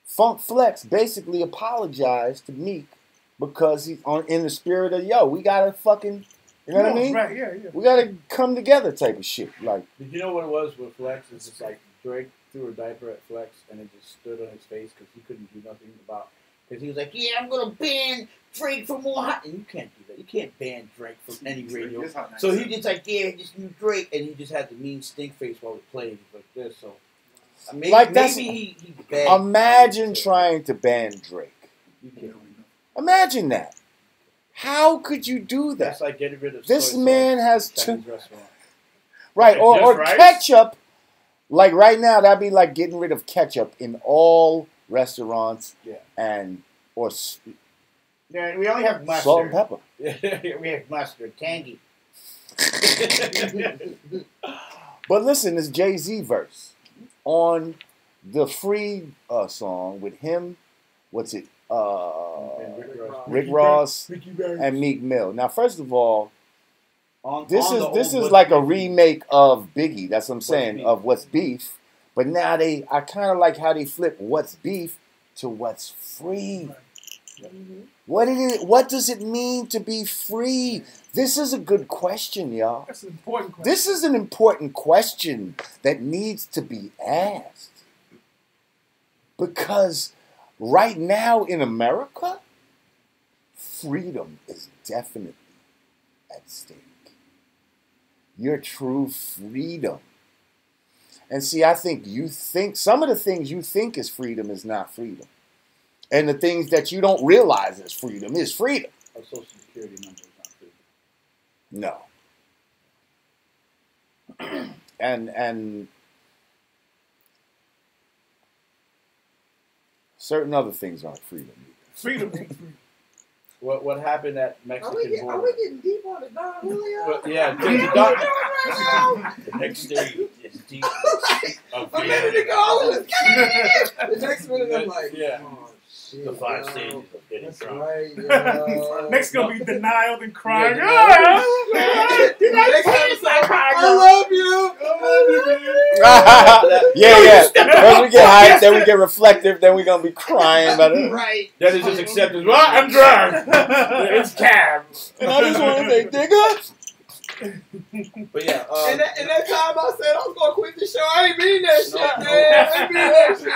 Funk Flex basically apologize to Meek because he's in the spirit of we gotta fucking. You know what I mean? Right, yeah. We gotta come together type of shit. Like, did you know what it was with Flex? It's just like Drake threw a diaper at Flex and it just stood on his face because he couldn't do nothing about. Because he was like, "Yeah, I'm gonna ban Drake from more hot." And you can't do that. You can't ban Drake from any radio. So he just like, "Yeah, just use Drake," and he just had the mean stink face while it played like this. So maybe he banned. Imagine trying to ban Drake. You can't. Imagine that. How could you do that? That's like getting rid of this soy man has two right or rice? ketchup. Like right now, that'd be like getting rid of ketchup in all restaurants. Yeah. Yeah, we only have mustard. Salt and pepper. We have mustard, tangy. But listen, this Jay-Z verse on the Free song with him. What's it? Rick Ross and Meek Mill. Now, first of all, this is like a remake of Biggie. That's what I'm saying, of What's Beef. But now I kind of like how they flip What's Beef to What's Free. What does it mean to be free? This is a good question, y'all. That's an important question. This is an important question that needs to be asked. Because right now in America, freedom is definitely at stake. Your true freedom. And see, I think some of the things you think is freedom is not freedom. And the things that you don't realize is freedom is freedom. A social security number is not freedom. No. And certain other things aren't freedom either. Freedom ain't free. What happened at Mexican border? Are we getting deep on the Don Julio? Yeah, the next stage is deep. A minute ago, the next minute I'm like, yeah. Oh, shit, The 5 stages of getting That's drunk. right, yo. Next gonna be denial and crying. Yeah, I love you. Yeah. First we get hyped, then we get reflective, then we're gonna be crying about it. Right. That is just acceptance. Well, I'm drunk. It's cab. And I just want to say, Digga. But yeah. And that time I said I was gonna quit the show, I ain't mean that shit, man. I ain't mean that shit.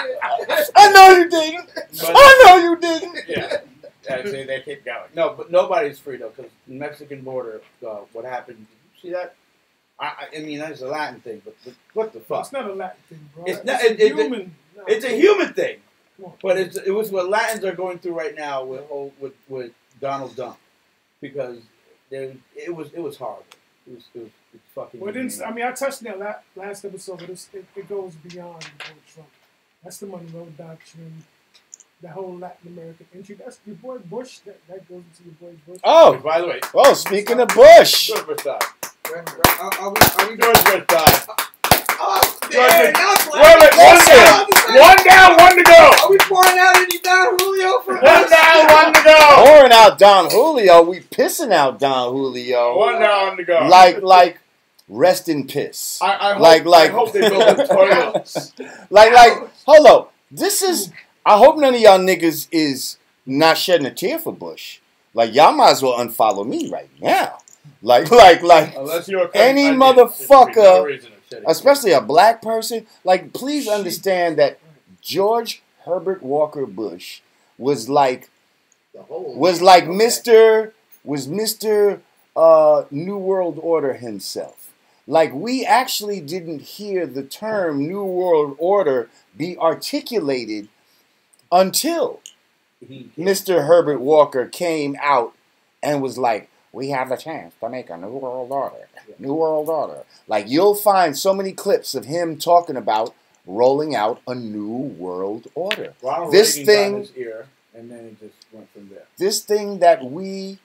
I know you didn't. I know you didn't. Yeah. Actually, they keep going. No, but nobody's free though, because the Mexican border. What happened? Did you see that? I mean, that's a Latin thing, but what the fuck? It's not a Latin thing, bro. It's not. a human. It's a human thing. But it was what Latins are going through right now with Donald Trump, because it was horrible. It was fucking. Well, I touched on that last episode, but it goes beyond Trump. That's the Monroe Doctrine, the whole Latin American entry. That's your boy Bush. That goes into your boy Bush. Oh, by the way. Oh, speaking of Bush. Good for time. Are we George good time. Oh, George, man, one down, one to go. Are we pouring out any Don Julio for One down, one to go. Pouring out Don Julio, we pissing out Don Julio. One down to go. Like, rest in piss. I hope they build the toilets. Hold up. I hope none of y'all niggas is not shedding a tear for Bush. Like, y'all might as well unfollow me right now. Like, unless you're any motherfucker, especially a black person, like, please understand that George Herbert Walker Bush was Mr. New World Order himself. Like, we actually didn't hear the term New World Order be articulated until Mr. Herbert Walker came out and was like, we have the chance to make a new world order. New world order. Like, you'll find so many clips of him talking about rolling out a new world order. Ronald This Reagan thing, got in his ear, and then it just went from there. this thing that we,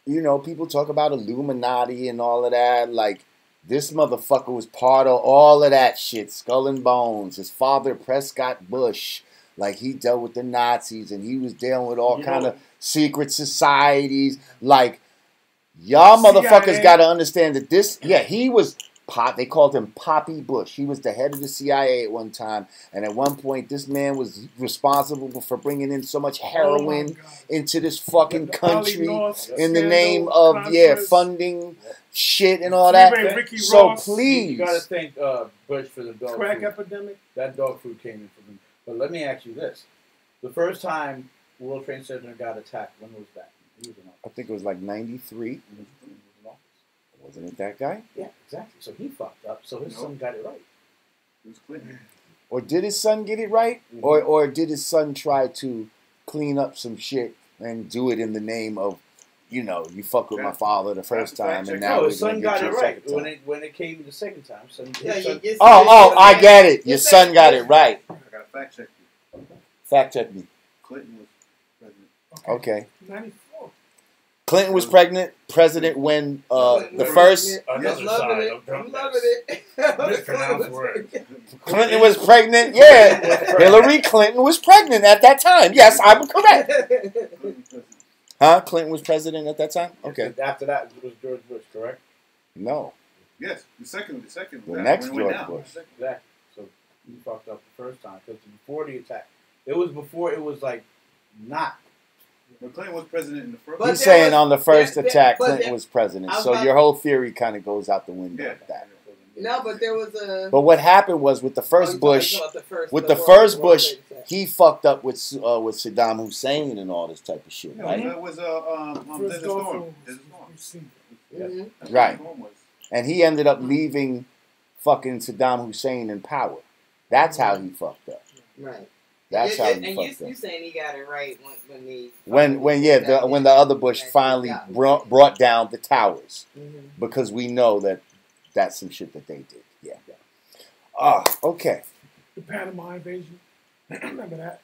people talk about Illuminati and all of that. Like, this motherfucker was part of all of that shit. Skull and Bones. His father, Prescott Bush. Like, he dealt with the Nazis, and he was dealing with all kind of secret societies. Like, y'all motherfuckers got to understand that this, he was, they called him Poppy Bush. He was the head of the CIA at one time. And at one point, this man was responsible for bringing in so much heroin into this fucking country in the name of, funding shit and all that. So please. You got to thank Bush for the dog crack food. epidemic. That dog food came in from him. But let me ask you this. The first time World Trade Center got attacked, when was that? He was in office. I think it was like 93. Wasn't it that guy? Yeah, exactly. So he fucked up. So his son got it right. It was Clinton. Or did his son get it right? Mm-hmm. Or did his son try to clean up some shit and do it in the name of, you fucked with my father the first time, and now his son got it right when it came the second time. I get it. Your son got it right. I gotta fact check you. Fact check me. Clinton was president. Okay. 94. Clinton was president when the first. I'm loving it. Mispronounced word. Clinton was pregnant. Yeah, Hillary Clinton was pregnant at that time. Yes, I'm correct. Huh? Clinton was president at that time? Okay. After that, it was George Bush, correct? No. Yes, the second. The next George Bush. Exactly. So you fucked up the first time because before the attack, it was before it was like not. When Clinton was president in the first. He's saying on the first attack, Clinton was president. So your whole theory kind of goes out the window with that. No, but there was a. But what happened was with the first Bush, he fucked up with Saddam Hussein and all this type of shit, right? That was Desert Storm. Right. And he ended up leaving fucking Saddam Hussein in power. That's how he fucked up. Right. That's how he fucked up. You saying he got it right when the other Bush finally brought down the towers, because we know that that's some shit that they did. Yeah. Okay. The Panama invasion. Remember that?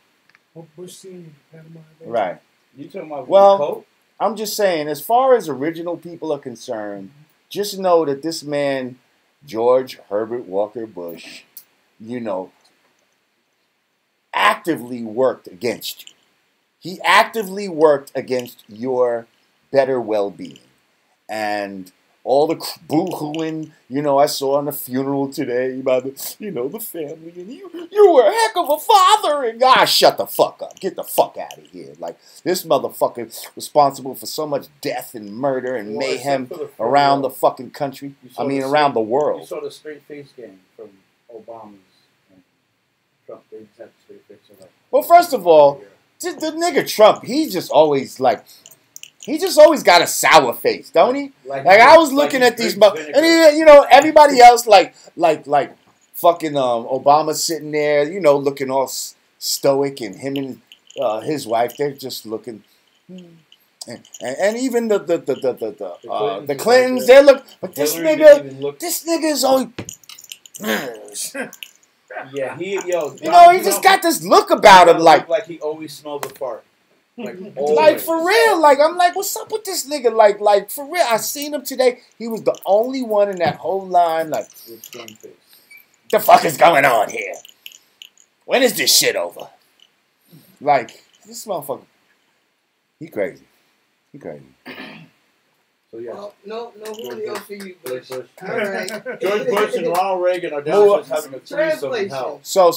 Bush Senior, the Panama invasion. Right. You talking about well, I'm just saying, as far as original people are concerned, just know that this man, George Herbert Walker Bush, actively worked against you. He actively worked against your better well-being. And all the boo-hooing, I saw on the funeral today about the family, and you were a heck of a father, and shut the fuck up. Get the fuck out of here. Like, this motherfucker responsible for so much death and murder and mayhem around the fucking country. Around the world. You saw the straight face game from Obama's and Trump. They just had the straight face. Well, first of all, the nigga Trump, he just always got a sour face, don't he? Like I was looking at these, and he, everybody else like fucking Obama sitting there, looking all stoic, and him and his wife, they're just looking. And even the Clintons, they look, but this nigga is only. Yeah, he just got this look about him, like he always smells a fart. Like for real, I'm like, what's up with this nigga? Like for real, I seen him today. He was the only one in that whole line. Like, the fuck is going on here? When is this shit over? Like, this motherfucker, he crazy. So yeah. Well, no Julio for you, Bush. All right. George Bush and Ronald Reagan are down having a threesome in hell. So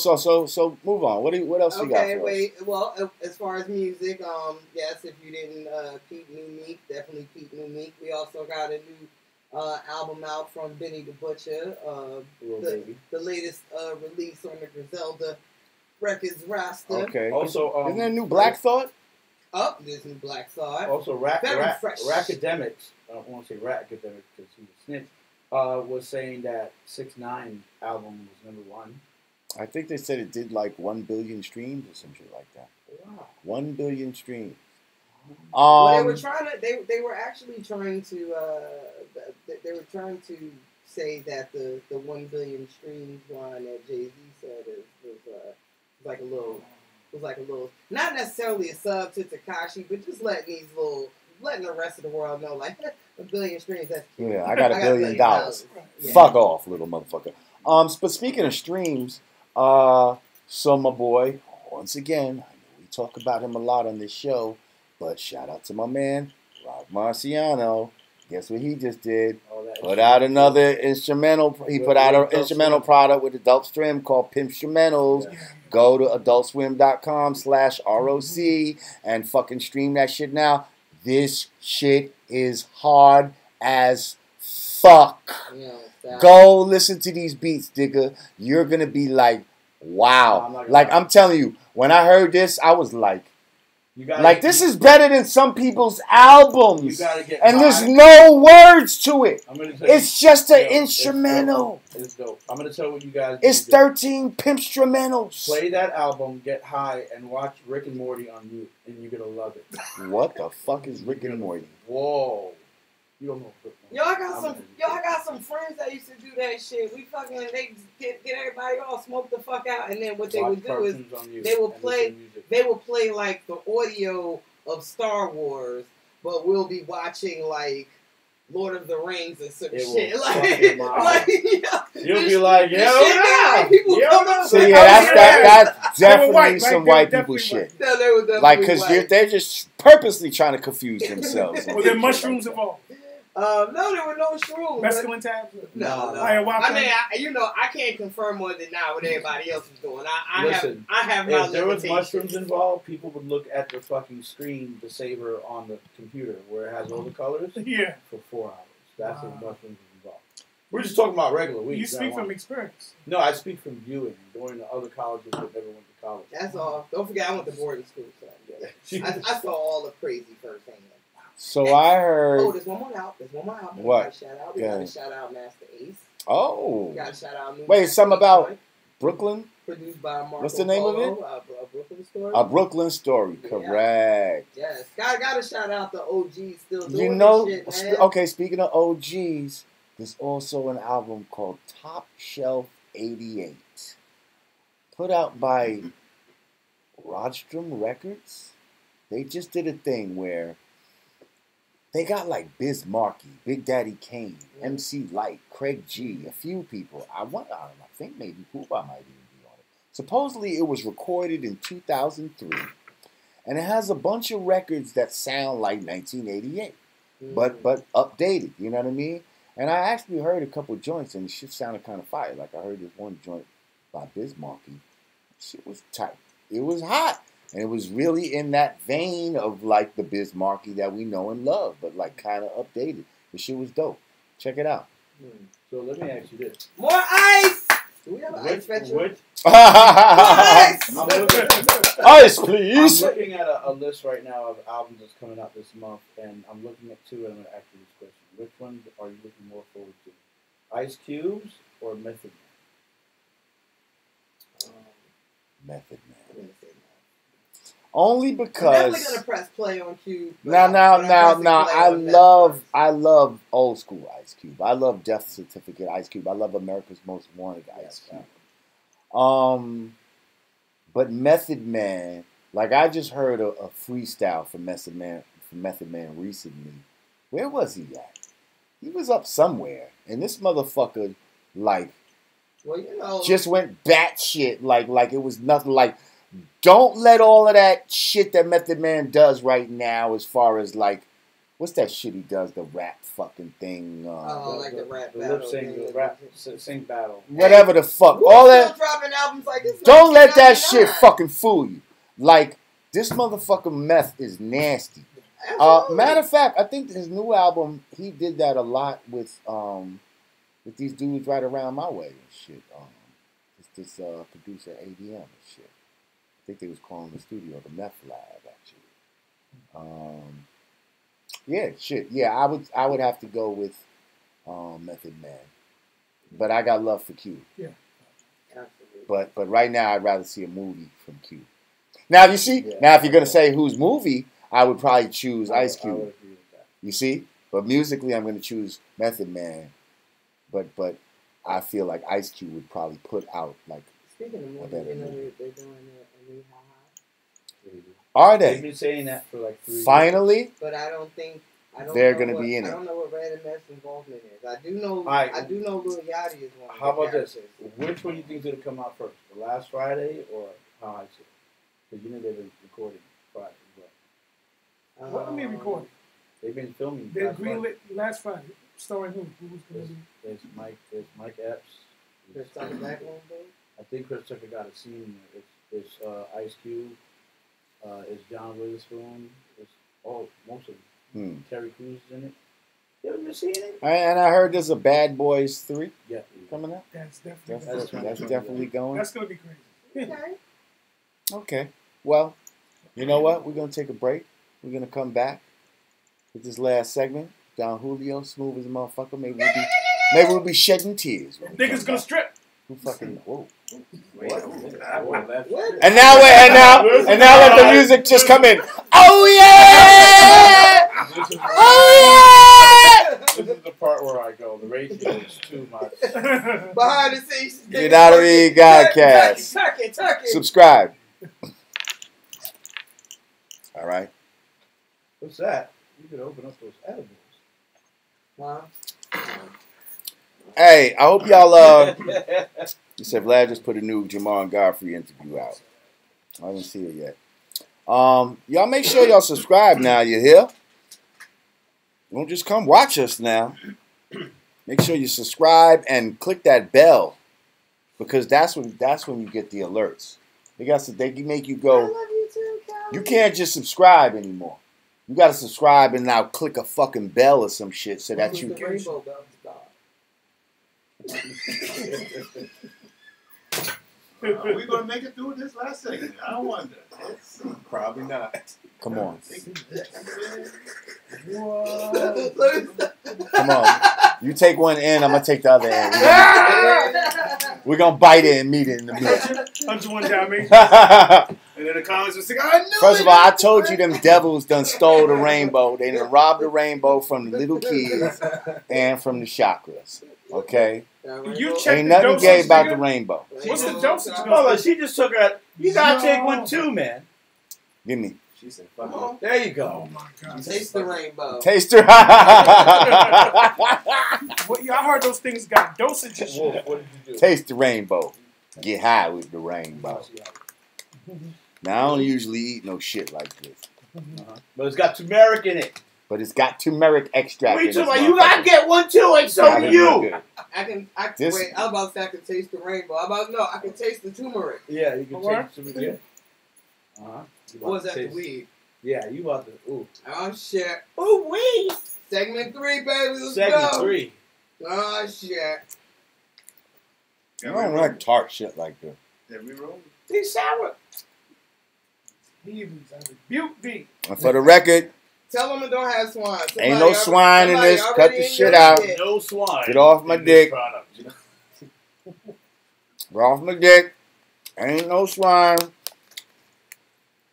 move on. What else you got for us? Wait. Well, as far as music, yes, if you didn't peep New Meek, definitely peep New Meek. We also got a new album out from Benny the Butcher. The latest release on the Griselda Records roster. Okay. Also, isn't there a new Black Thought? There's new Black Thought. Also, Rackademics. I don't want to say Rackademics because he's a snitch. Was saying that 6ix9ine album was #1. I think they said it did like 1 billion streams or some shit like that. Wow. 1 billion streams. Well, they were trying to. They were actually trying to. They were trying to say that the 1 billion streams line that Jay-Z said was like a little. Was like a little, not necessarily a sub to Tekashi, but just letting the rest of the world know, like, 1 billion streams. That's cute. Yeah, I got $1 billion. Yeah. Fuck off, little motherfucker. But speaking of streams, so my boy, once again, I know we talk about him a lot on this show, but shout out to my man, Rob Marciano. Guess what he just did? Put out another instrumental. He put out an instrumental product with Adult Swim called Pimp Instrumentals. Yeah. Go to adultswim.com/ROC and fucking stream that shit now. This shit is hard as fuck. Yeah, go listen to these beats, Digga. You're gonna be like, wow. I'm telling you, when I heard this, I was like, this is better than some people's albums. And there's no words to it. It's just an instrumental. It's dope. I'm going to tell you what you guys do. It's 13 pimp instrumentals. Play that album, get high, and watch Rick and Morty on mute, and you're going to love it. What the fuck is Rick and Morty? Whoa. You don't know. I got some friends that used to do that shit. They get everybody all smoked the fuck out, and then what they would do is they would play like the audio of Star Wars, but we'll be watching like Lord of the Rings and some shit. You'll be like, that's definitely some white people shit. Like, because they're just purposely trying to confuse themselves. Were there mushrooms involved? No, there were no shrooms. Mescaline tabs? No. I mean, I can't confirm more than not what everybody else is doing. I have my if there was mushrooms involved, people would look at the fucking screen, the saver on the computer where it has all the colors. Yeah. For 4 hours. That's what mushrooms is involved. We're just talking about regular weed. You speak from experience. No, I speak from viewing, going to other colleges that never went to college. That's all. Don't forget, I went to boarding school, so I saw all the crazy firsthand. So I heard. Oh, there's one more out. What? We gotta shout out Master Ace. Oh. We gotta shout out. Wait, something about Brooklyn? Produced by Marco What's the name of it? A Brooklyn Story. A Brooklyn Story, correct. Yes. Gotta shout out the OGs still doing this shit, man. Okay, speaking of OGs, there's also an album called Top Shelf 88. Put out by Rodstrom Records. They just did a thing where they got like Biz Markie, Big Daddy Kane, MC Light, Craig G, a few people. I think maybe Poopa might even be on it. Supposedly it was recorded in 2003. And it has a bunch of records that sound like 1988. But updated, you know what I mean? And I actually heard a couple joints and the shit sounded kind of fire. Like I heard this one joint by Biz Markie. Shit was tight. It was hot. And it was really in that vein of like the Biz Markie that we know and love, but like kind of updated. The shit was dope. Check it out. So let me ask you this. More ice! Do we have an ice fetcher? Ice, please! I'm looking at a list right now of albums that's coming out this month, and I'm looking at 2, and I'm going to ask you this question. Which one are you looking more forward to? Ice Cubes or Method Man? Method Man. Only because I'm definitely gonna press play on Cube. Now. I love old school Ice Cube. I love Death Certificate Ice Cube. I love America's Most Wanted Ice Cube. But Method Man, like I just heard a freestyle from Method Man recently. Where was he at? He was up somewhere, and this motherfucker just went batshit like it was nothing. Like, don't let all of that shit that Method Man does right now, as far as like, what's that shit he does, the rap fucking thing? Like the rap battle. The sing battle. Whatever the fuck. All that. Albums like this, don't let that shit fucking fool you. Like, this motherfucker Meth is nasty. Matter of fact, I think his new album, he did that a lot with these dudes right around my way and shit. This producer ADM and shit. I think they was calling the studio the Meth Lab, actually. Yeah, shit. Yeah, I would have to go with Method Man. But I got love for Q. Yeah. Absolutely. But right now, I'd rather see a movie from Cube. Now, if you're gonna say whose movie, I would probably choose Ice Cube. I would agree with that. You see, but musically, I'm gonna choose Method Man. But I feel like Ice Cube would probably put out like. Speaking of movies, they're doing a new Are They've they been saying that for like 3 finally? years. But I don't They're know gonna what, be in it. I don't know what Red MF's involvement is. I do know Lil Yachty is one of How the about this? characters. Which one do you think is going to come out first? The last Friday or How I See It? Because you know they've been recording Friday. But What do you mean recording? they've been filming. They last Friday. greenlit last Friday. Starring who? Who was going to be? There's Mike Epps. Chris Tucker back on board? I think Chris Tucker got a scene in there. It's Ice Cube. It's John Witherspoon. It's most of them. Terry Crews is in it. You ever been seeing it? And I heard there's a Bad Boys 3 Yeah. coming out. That's definitely. That's definitely going. That's going to be crazy. Okay. Okay. Well, you know what? We're gonna take a break. We're gonna come back with this last segment. Don Julio, smooth as a motherfucker. Maybe we'll be shedding tears. Niggas gonna strip. Who fucking? Whoa. What? And now let the music just come in. Oh yeah! Oh yeah! This is the part where I go. The ratio is too much. Behind the scenes. Yanadameen Godcast. Turkey. Subscribe. All right. What's that? You could open up those edibles. Wow. Hey, I hope y'all. You said Vlad just put a new Jamar and Godfrey interview out. I didn't see it yet. Y'all make sure y'all subscribe now. You hear? Don't just come watch us now. Make sure you subscribe and click that bell because that's when you get the alerts. They can make you I go. love you too, Calvin. You can't just subscribe anymore. You got to subscribe and now click a fucking bell or some shit so that you The can. rainbow bells, God. Are we gonna make it through this last segment? I wonder. Probably not. Come on. Whoa. Come on. You take one end, I'm going to take the other end. We're going to bite it and meet it in the middle. 101 Jamar. And then the comments will say, I knew First it. of all, I told you them devils done stole the rainbow. They done robbed the rainbow from the little kids and from the chakras. Okay? You check Ain't the nothing dosage, gay about nigga? the rainbow. What's the dosage? Hold on, she just took her. You gotta take one too, man. Give me. She said, Come fuck on. There you Oh go. my God. Taste the rainbow. Taster. What, I heard those things got dosages. Wolf, what did you do? Taste the rainbow. Get high with the rainbow. Now, I don't usually eat no shit like this. But it's got turmeric in it. But it's got turmeric extract in Wait it. till you gotta get one too, and so do you. I can This- wait. I was about to say I can taste the rainbow. I can taste the turmeric. Yeah, you can What? take some. Yeah. What was that? The weed. Yeah, you about to. Ooh. Oh shit. Ooh, wee. Segment 3, baby. Let's Segment go. 3. Oh shit. I don't like tart shit like this. Every roll. They sour. Heathens, I rebuke thee. And for the record, Tell them it don't have swine. ain't no swine in this. Cut the shit out. No swine. Get off my in dick. this product. Get off my dick. Ain't no swine.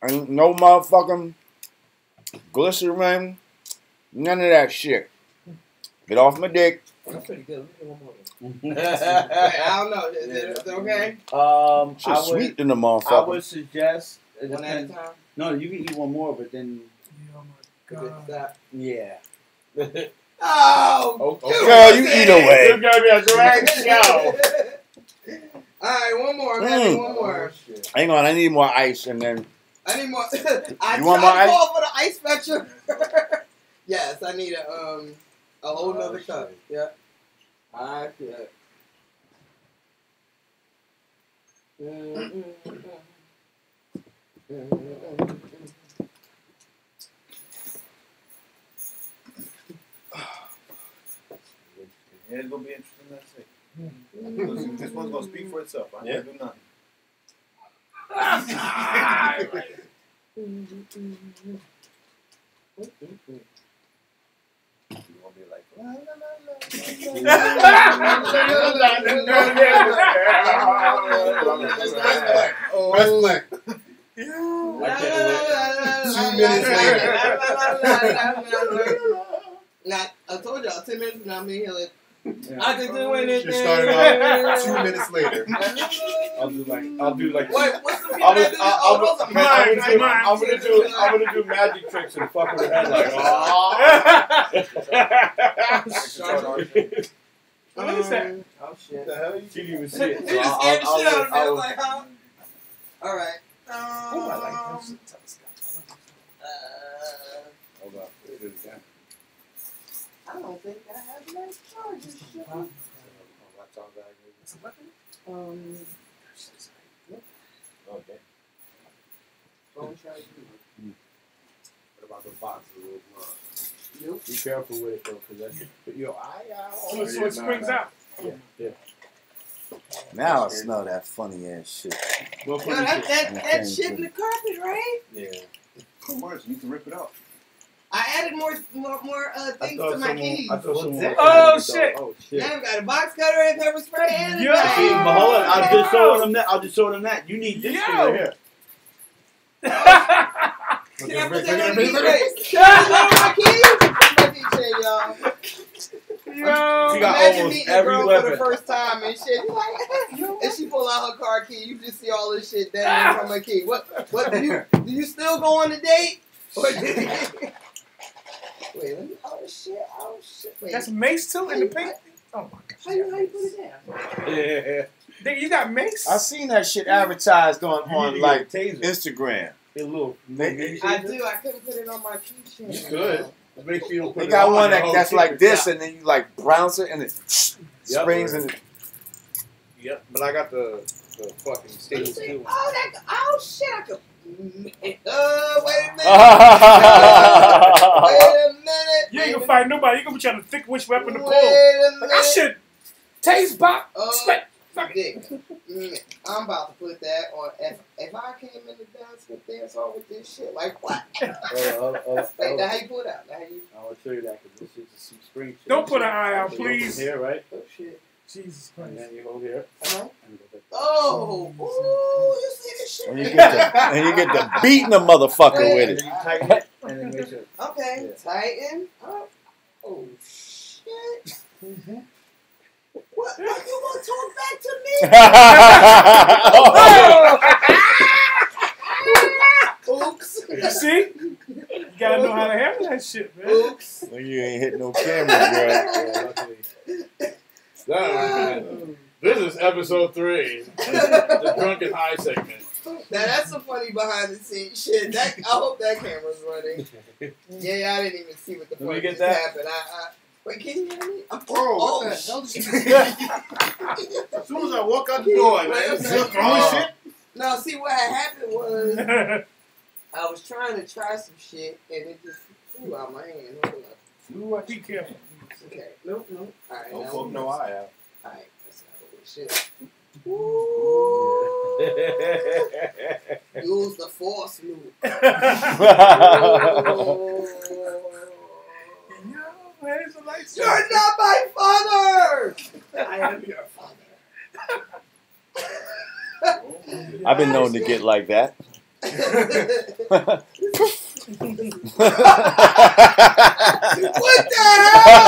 Ain't no motherfucking glycerin. None of that shit. Get off my dick. That's pretty good. Look at one more. I I don't know. Is it okay? Shit sweet in the I motherfucker. would suggest. It One at a depends. time. No, you can eat one more, but then Oh my Is it God. that? yeah. Oh, Okay. Girl, you eat away. It's gonna be a drag show. Alright, one more. I'm having one more. Hang on, I need more ice and then. I need more. I You want more tried to ice? call for the ice fetcher. Yes, I need a whole nother cup. Yeah. Alright, yeah. Yeah, it's gonna be interesting. That's it. This one's gonna speak for itself. I can't do nothing. You gonna be like, la, la, la, la, la, la, la, la, la, la, la, la, la, la, la, la, Black. I can't wait. 2 minutes later. Now, I told y'all 10 minutes and I'm in here like, I can do anything. Just started off 2 minutes later. I'll do like. Wait, what's the people that do this? Oh, those are mine. I'm gonna do magic tricks and fuck with her head like, What is that? Oh shit. The hell you She didn't even see You it. just scared the shit out of me. I was like, huh? Alright. Oh, I like those telescopes. Hold on. Do it again. I don't think I have nice charges. It's a weapon? Okay. Phone charger. What about the box? Nope. Be careful with it though, because that could put your eye out. So it springs out. Yeah. Now I smell that funny ass shit. Yo, that shit in the carpet, right? Yeah. Of course, you can rip it out. I added more things to my keys. Oh shit! Oh shit! Now we got a box cutter and pepper spray and a Yo. bag. See, but hold on, I'll just show them that. You need this shit right here. Can I put that on the keys? Can I put that on my keys? My keychain, y'all. Yo! She got Imagine almost meeting a every girl weapon. for the first time and shit. You like, and she pull out her car key. You just see all this shit dangling from her key. What do you still go on the date? Or did you... Wait, let me. Oh shit! Wait. That's mace too in the pink. Oh my god! How you put it down? Yeah. Nigga, you got mace? I seen that shit advertised on like taser. Instagram. A little. I do. I couldn't put it on my keychain. You could. Make sure you don't put They it got on one the whole that's like secret this, shop. and then you like bounce it, and it springs, and it. Yep, but I got the fucking stainless steel. Oh shit! I could. Wait a minute. Wait a minute. You ain't gonna find nobody. You gonna be trying to think which weapon to pull. Wait a minute. Like, I should taste pop. Spit. Fuck it. Dick. I'm about to put that on. If I came in the dance hall with this shit, like what? Wait, now how you pull it out? Now how you? I'll show you that because this is some spring shit. Don't put an eye out, So you open please. Here, right? Oh shit. Jesus And Christ. then you hold here. Uh-huh. And go back. Oh, ooh, you see this shit? And you get the beating the motherfucker with And it. then you tighten it, and then make sure. Okay, Yeah. tighten. Oh shit. What? You gonna talk back to me? Oops. You see? You gotta know how to handle that shit, man. Oops. Well, you ain't hit no camera, bro. This is episode 3, the drunken high segment. Now that's some funny behind the scenes shit. I hope that camera's running. Yeah, I didn't even see what the Let me fuck get just that. happened. Wait, can you hear me? Bro, what the hell did you As soon as I walk out the door, man, it's throwing shit. No, see what had happened was I was trying to try some shit and it just flew out my hand. Hold up. Be careful. Okay. Nope. Alright. Don't poke no eye out. Alright. That's not holy shit. Use the force move. Where's the lights? You're not my father! I am your father. I've been known to get like that. What the hell?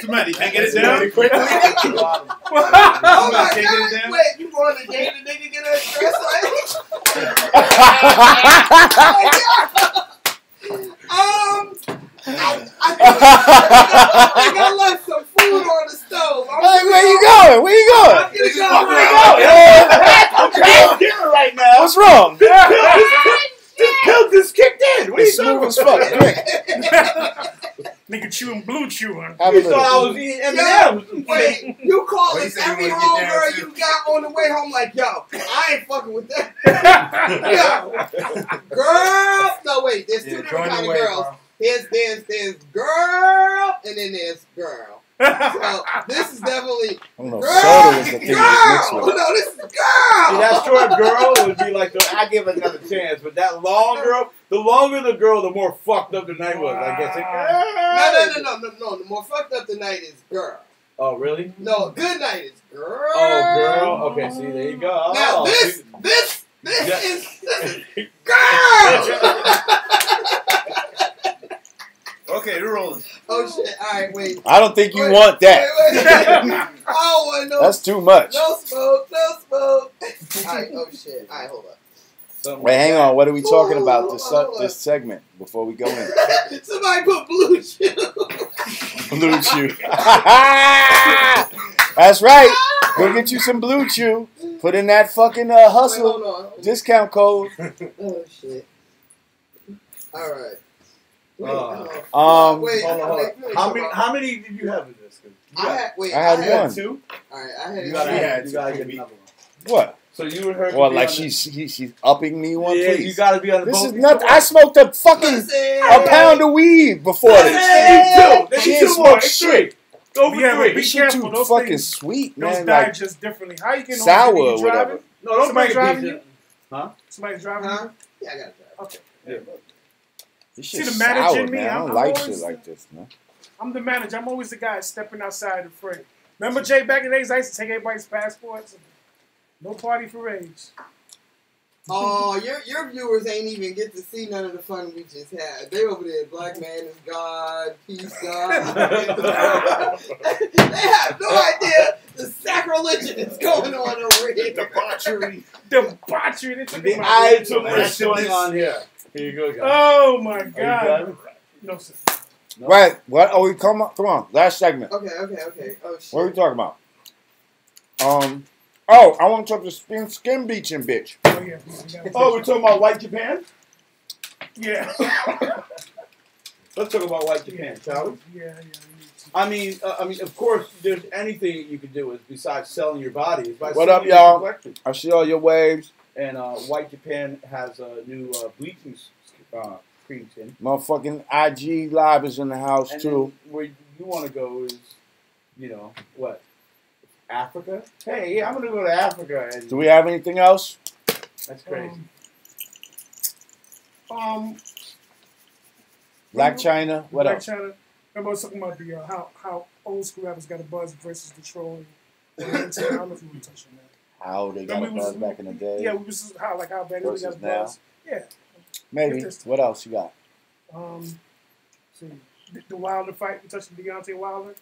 Too many. Can't get it down quickly. Oh my god! Wait, you going to date a nigga get her dressed I think I left some food on the stove. Hey, where you going? Where you going? I'm gonna go. Dinner right now. What's wrong? This pill just kicked in. What are you It's smooth talking as fuck. Quick. Nigga chewing blue chewing. Have a You thought I little. was eating M&M's. Wait, you calling Well, he said he every wanted to get down, homegirl too. you got on the way home like, yo, I ain't fucking with that. Yo, girl. No, wait, there's two different kind of girls. There's girl, and then there's girl. So this is definitely I don't know. girl. Soda was the thing Girl. that mixed with it. No, this is girl. See, that short girl would be like, I give it another chance. But that long girl, the longer the girl, the more fucked up the night was. I guess. No. The more fucked up the night is girl. Oh, really? No, good night is girl. Oh, girl. Okay, see, there you go. Now Oh, this is girl. Okay, we're rolling. Oh shit! All right, wait. I don't think you want that. Wait. I don't want no. That's too much. No smoke. No smoke. All right. Oh shit! All right, hold up. Wait, hang on. What are we talking about Hold this segment before we go in? Somebody put blue chew. Blue Chew. That's right. Go get you some Blue Chew. Put in that fucking hustle Wait, hold on. discount code. Oh shit! All right. Wait, wait, hold on. How many did you have in this? I had one. Two. All right, I had. You gotta get another one. What? So you and her. Well, like she's upping me one, yeah, please. you gotta be on the boat. This is nothing. I smoked a fucking pound of weed before this. She ain't smoked shit. Go for three. Be This shit careful. too Those fucking things, sweet, those man. die Like just differently. How you getting sour over or whatever. driving? No, don't Somebody bring driving a you? pizza. Huh? Somebody's driving Huh? you? Yeah, I got it. Okay. Yeah. this See shit's the manager sour, in me? man. I don't I'm like always- shit like this, man. I'm the manager. I'm always the guy stepping outside the frame. Remember, Jay, back in the days, I used to take everybody's passports? No party for age. Oh, your viewers ain't even get to see none of the fun we just had. They over there, black man is God, peace God. They have no idea the sacrilegion is going on over here. Debauchery. Debauchery. They took The my eye to what's going on here. Here you go, guys. Oh, my Are you God. driving? No, sir. No. Right. What? Oh, come on. Last segment. Okay. Oh shit. What are we talking about? Oh, I want to talk to skin bleaching, bitch. Oh, yeah. Oh, we're talking about White Japan? Yeah. Let's talk about White Japan, shall we? Yeah. I mean, of course, there's anything you can do is besides selling your body. Is by What up, selling your y'all? collection. I see all your waves. And White Japan has a new bleaching cream tin. Motherfucking IG Live is in the house, And too. then where you want to go is, what? Africa? Hey, yeah, I'm going to go to Africa. And Do we have anything else? that's crazy. Black China? What Black else? China. Remember I was talking about the how old school rappers got a buzz versus the troll. I don't know if you want to touch on that. How they got a buzz back in the day? Yeah, we was how bad they got a Versus buzz. Yeah. Maybe. What else you got? See, the Wilder fight, we touched Deontay Wilder.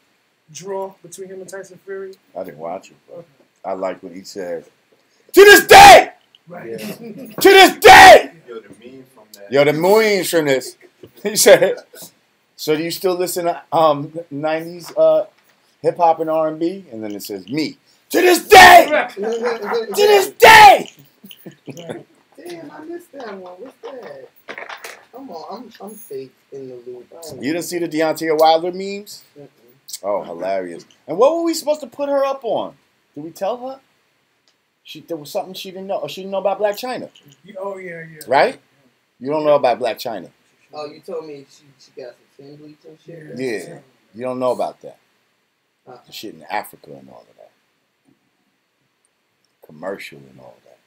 Draw between him and Tyson Fury. I didn't watch it, but I like what he said. To this day! Right. To this day! Yo, the meme from that. Yo, the memes from this. He said, so do you still listen to 90s hip-hop and R&B? And then it says, me. To this day! To this day! Right. Damn, I missed that one. What's that? Come on, I'm fake in the loop. You didn't see the Deontay Wilder memes? Mm-mm. Oh, hilarious. And what were we supposed to put her up on? Did we tell her? There was something she didn't know. Or she didn't know about Black China. Oh, yeah. Right? You don't know about Black China. Oh, you told me she got some tin bleach and shit? Yeah. You don't know about that. Uh-uh. The shit in Africa and all of that. Commercial and all that.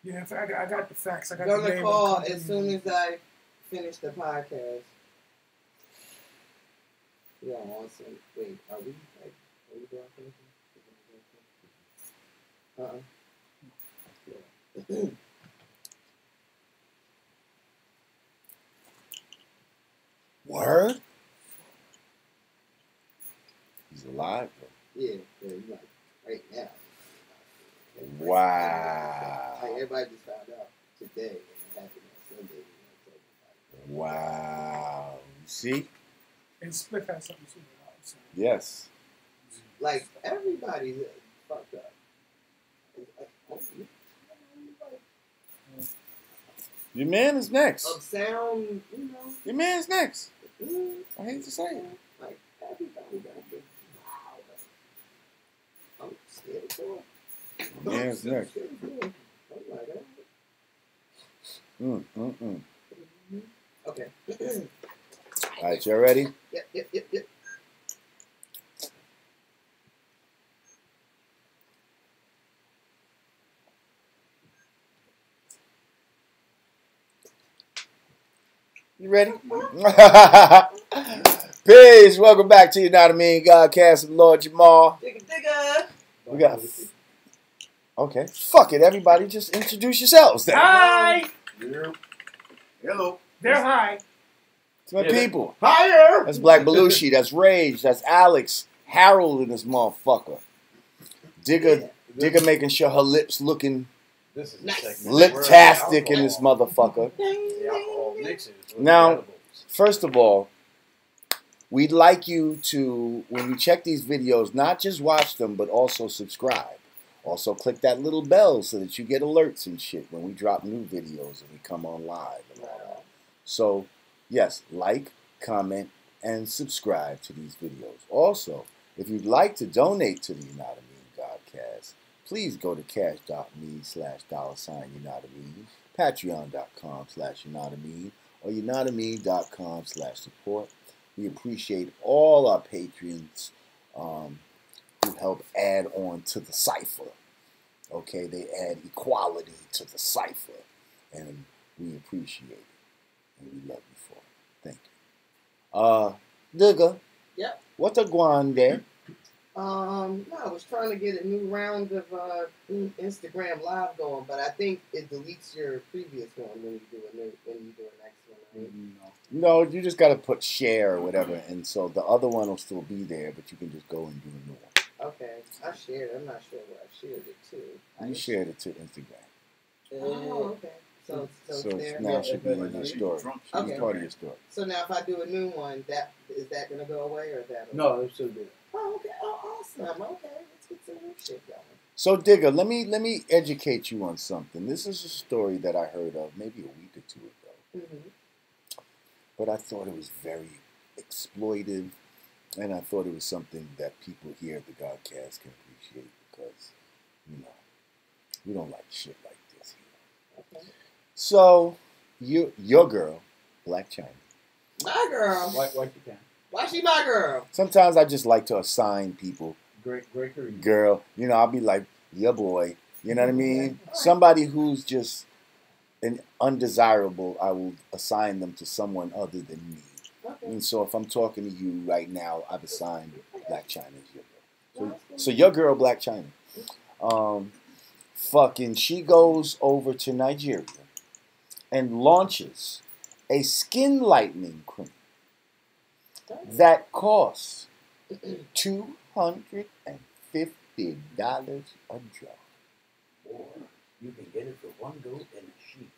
Yeah, I got the facts. I got I'm the gonna name call of the as company. soon as I finish the podcast. Yeah, awesome. Wait, are we doing something? Word? He's alive, bro. Yeah, like right now. Wow. Like everybody just found out today, and it happened on Sunday. Wow. See? And Split has something to do with it. Yes. Like everybody's fucked up. Your man is next. Of sound, you know. Your man's next. I hate to say it. Like everybody got this. Wow. I'm scared of it. Your man's next. Oh my God. Okay. All right, you ready? Yep. You ready? Peace. Welcome back to Yanadameen, Godcast with Lord Jamar. Digga. We got. Okay. Fuck it, everybody. Just introduce yourselves then. Hi. Hello. They're high. It's my people. Higher. That's Black Belushi. That's Rage. That's Alex. Harold in this motherfucker. Digga making sure her lips looking This is Nice. lip-tastic in this motherfucker. The alcohol mixes. with Now- the edibles. First of all, we'd like you to, when you check these videos, not just watch them, but also subscribe. Also click that little bell so that you get alerts and shit when we drop new videos and we come on live and all that. So, yes, like, comment, and subscribe to these videos. Also, if you'd like to donate to the Yanadameen Godcast, please go to cash.me/$Yanadameen, patreon.com/Yanadameen, or yanadameen.com/support. We appreciate all our patrons who help add on to the cipher. Okay, they add equality to the cipher, and we appreciate it, and we love you for it. Thank you. Digga. Yep. What a guan there? No, I was trying to get a new round of Instagram live going, but I think it deletes your previous one when you do a next one. Right? No, you just gotta put share or whatever, and so the other one will still be there, but you can just go and do a new one. Okay, I shared. I'm not sure where I shared it to. You shared it to Instagram, Oh, okay. So so it's there. it now should be in your story. Okay. It's part of your story. So now, if I do a new one, is that gonna go away or is that? No, it should be. Oh, okay. Oh, awesome. Okay, let's get some new shit going. So, Digga, let me educate you on something. This is a story that I heard of maybe a week or two ago, but I thought it was very exploitive, and I thought it was something that people here at the Godcast can appreciate because, we don't like shit like this here. Okay. So, your girl, Black China. My girl. Like you can. Why she my girl? Sometimes I just like to assign people Great career. girl. I'll be like, yeah, boy. You know what I mean? Somebody who's just an undesirable, I will assign them to someone other than me. Okay. And so if I'm talking to you right now, I've assigned Black China as your girl. So your girl, Black China, she goes over to Nigeria and launches a skin lightening cream that costs $250 a drop. Or you can get it for one goat and a sheep.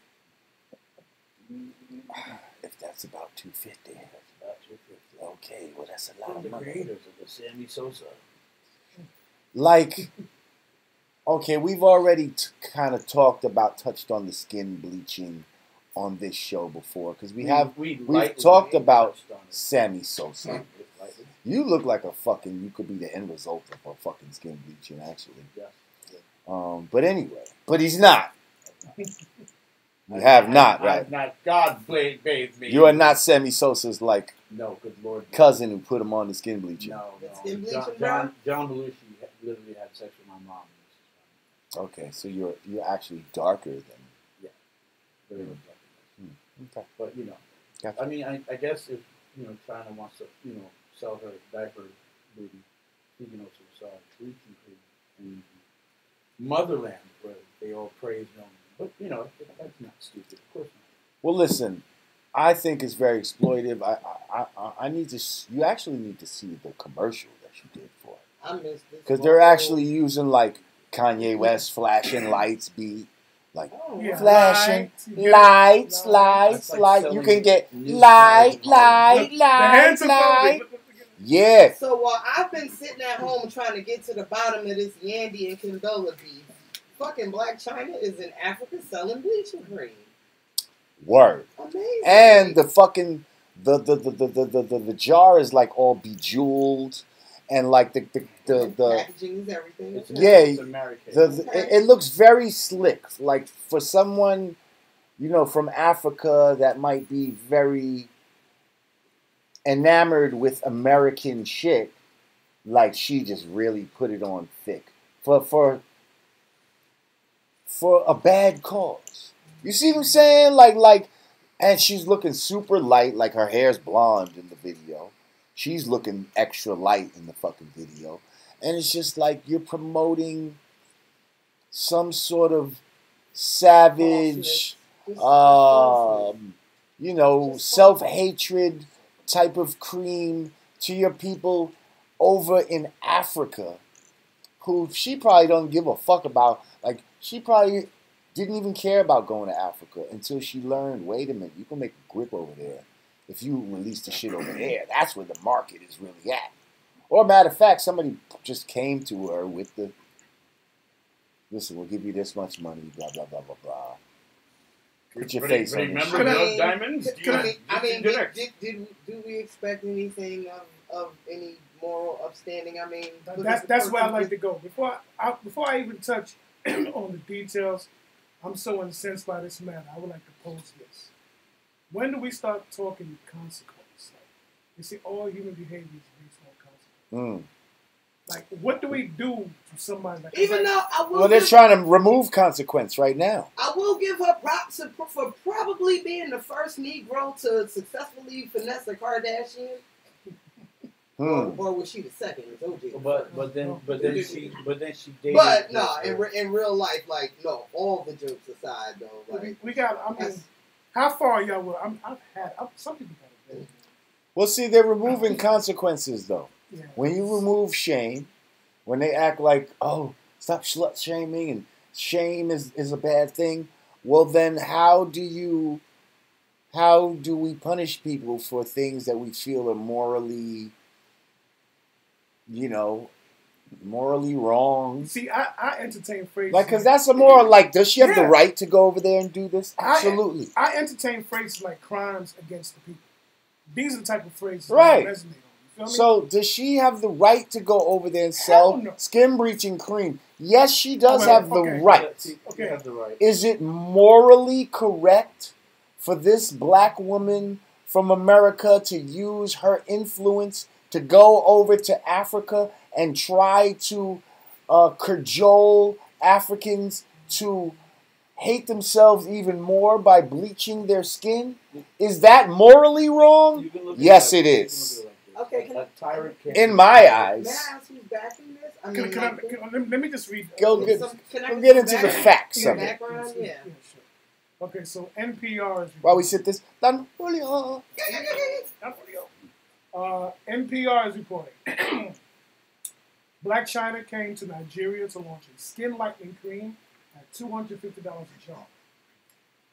If that's about $250. That's about $250. Okay, well that's a lot From of the money. creators of the Sammy Sosa. Like, okay, we've already kind of touched on the skin bleaching on this show before because we've talked about Sammy Sosa. You look like you could be the end result of a fucking skin bleaching, actually. Yes. But anyway, but he's not. You have not, right? I'm not. God bathed me. You are not Sammy Sosa's No, good Lord. cousin who put him on the skin bleaching. No. Skin bleaching, John Belushi literally had sex with my mom. Okay, so you're actually darker than. Very much. Okay. But Gotcha. I mean, I guess if China wants to sell her diaper booty, she can also sell bleaching cream in motherland where they all praise them. But that's not stupid. Of course not. Well, listen, I think it's very exploitive. You actually need to see the commercial that you did for it. I missed this. Because they're actually using like Kanye West flashing lights beat. Like flashing lights. You can get light. Yeah. So while I've been sitting at home trying to get to the bottom of this Yandy and Condola beef, fucking Black China is in Africa selling bleaching cream. Word. Amazing. And the fucking the jar is like all bejeweled, and like the packaging is everything. it looks very slick. Like for someone, from Africa that might be very enamored with American shit, like she just really put it on thick for a bad cause. You see what I'm saying? Like, and she's looking super light, like her hair's blonde in the video. She's looking extra light in the fucking video. And it's just like you're promoting some sort of savage, self-hatred type of cream to your people over in Africa, who she probably don't give a fuck about. Like, she probably didn't even care about going to Africa until she learned, wait a minute, you can make a grip over there. If you release the shit over there, that's where the market is really at. Or, matter of fact, somebody just came to her with the, listen, we'll give you this much money, blah, blah, blah, blah, blah. Put your face on this shit. Remember Diamonds? Do we expect anything of any moral upstanding? I mean, that's where I like to go. Before I even touch on the details, I'm so incensed by this matter. I would like to pose this. When do we start talking consequence? Like, you see, all human behavior is based on consequence. Like, what do we do to somebody like that? Well, they're trying to remove consequence right now. I will give her props for probably being the first Negro to successfully finesse a Kardashian. Or was she the second? But then she dated. But no, in real life, like, no, all the jokes aside, though, like, we got. I mean, how far y'all will? Some people got it. Well, see, they're removing consequences though. Yeah. When you remove shame, when they act like, oh, stop slut shaming and shame is a bad thing. Well, then how do we punish people for things that we feel are morally wrong? See, I entertain phrases like, because that's a more like, does she have the right to go over there and do this? Absolutely. I entertain phrases like crimes against the people. These are the type of phrases right. that resonate on. You feel me? So, does she have the right to go over there and sell skin bleaching cream? Yes, she does have the right. Okay. Have the right. Is it morally correct for this black woman from America to use her influence to go over to Africa and try to cajole Africans to hate themselves even more by bleaching their skin? Is that morally wrong? Yes, it is. Okay, in my eyes. May I ask who's backing this? I mean, let me just read. Go get into the facts of it. Yeah. Okay, so NPR is. While we sit this, NPR is reporting. Black China came to Nigeria to launch a skin lightening cream at $250 a jar.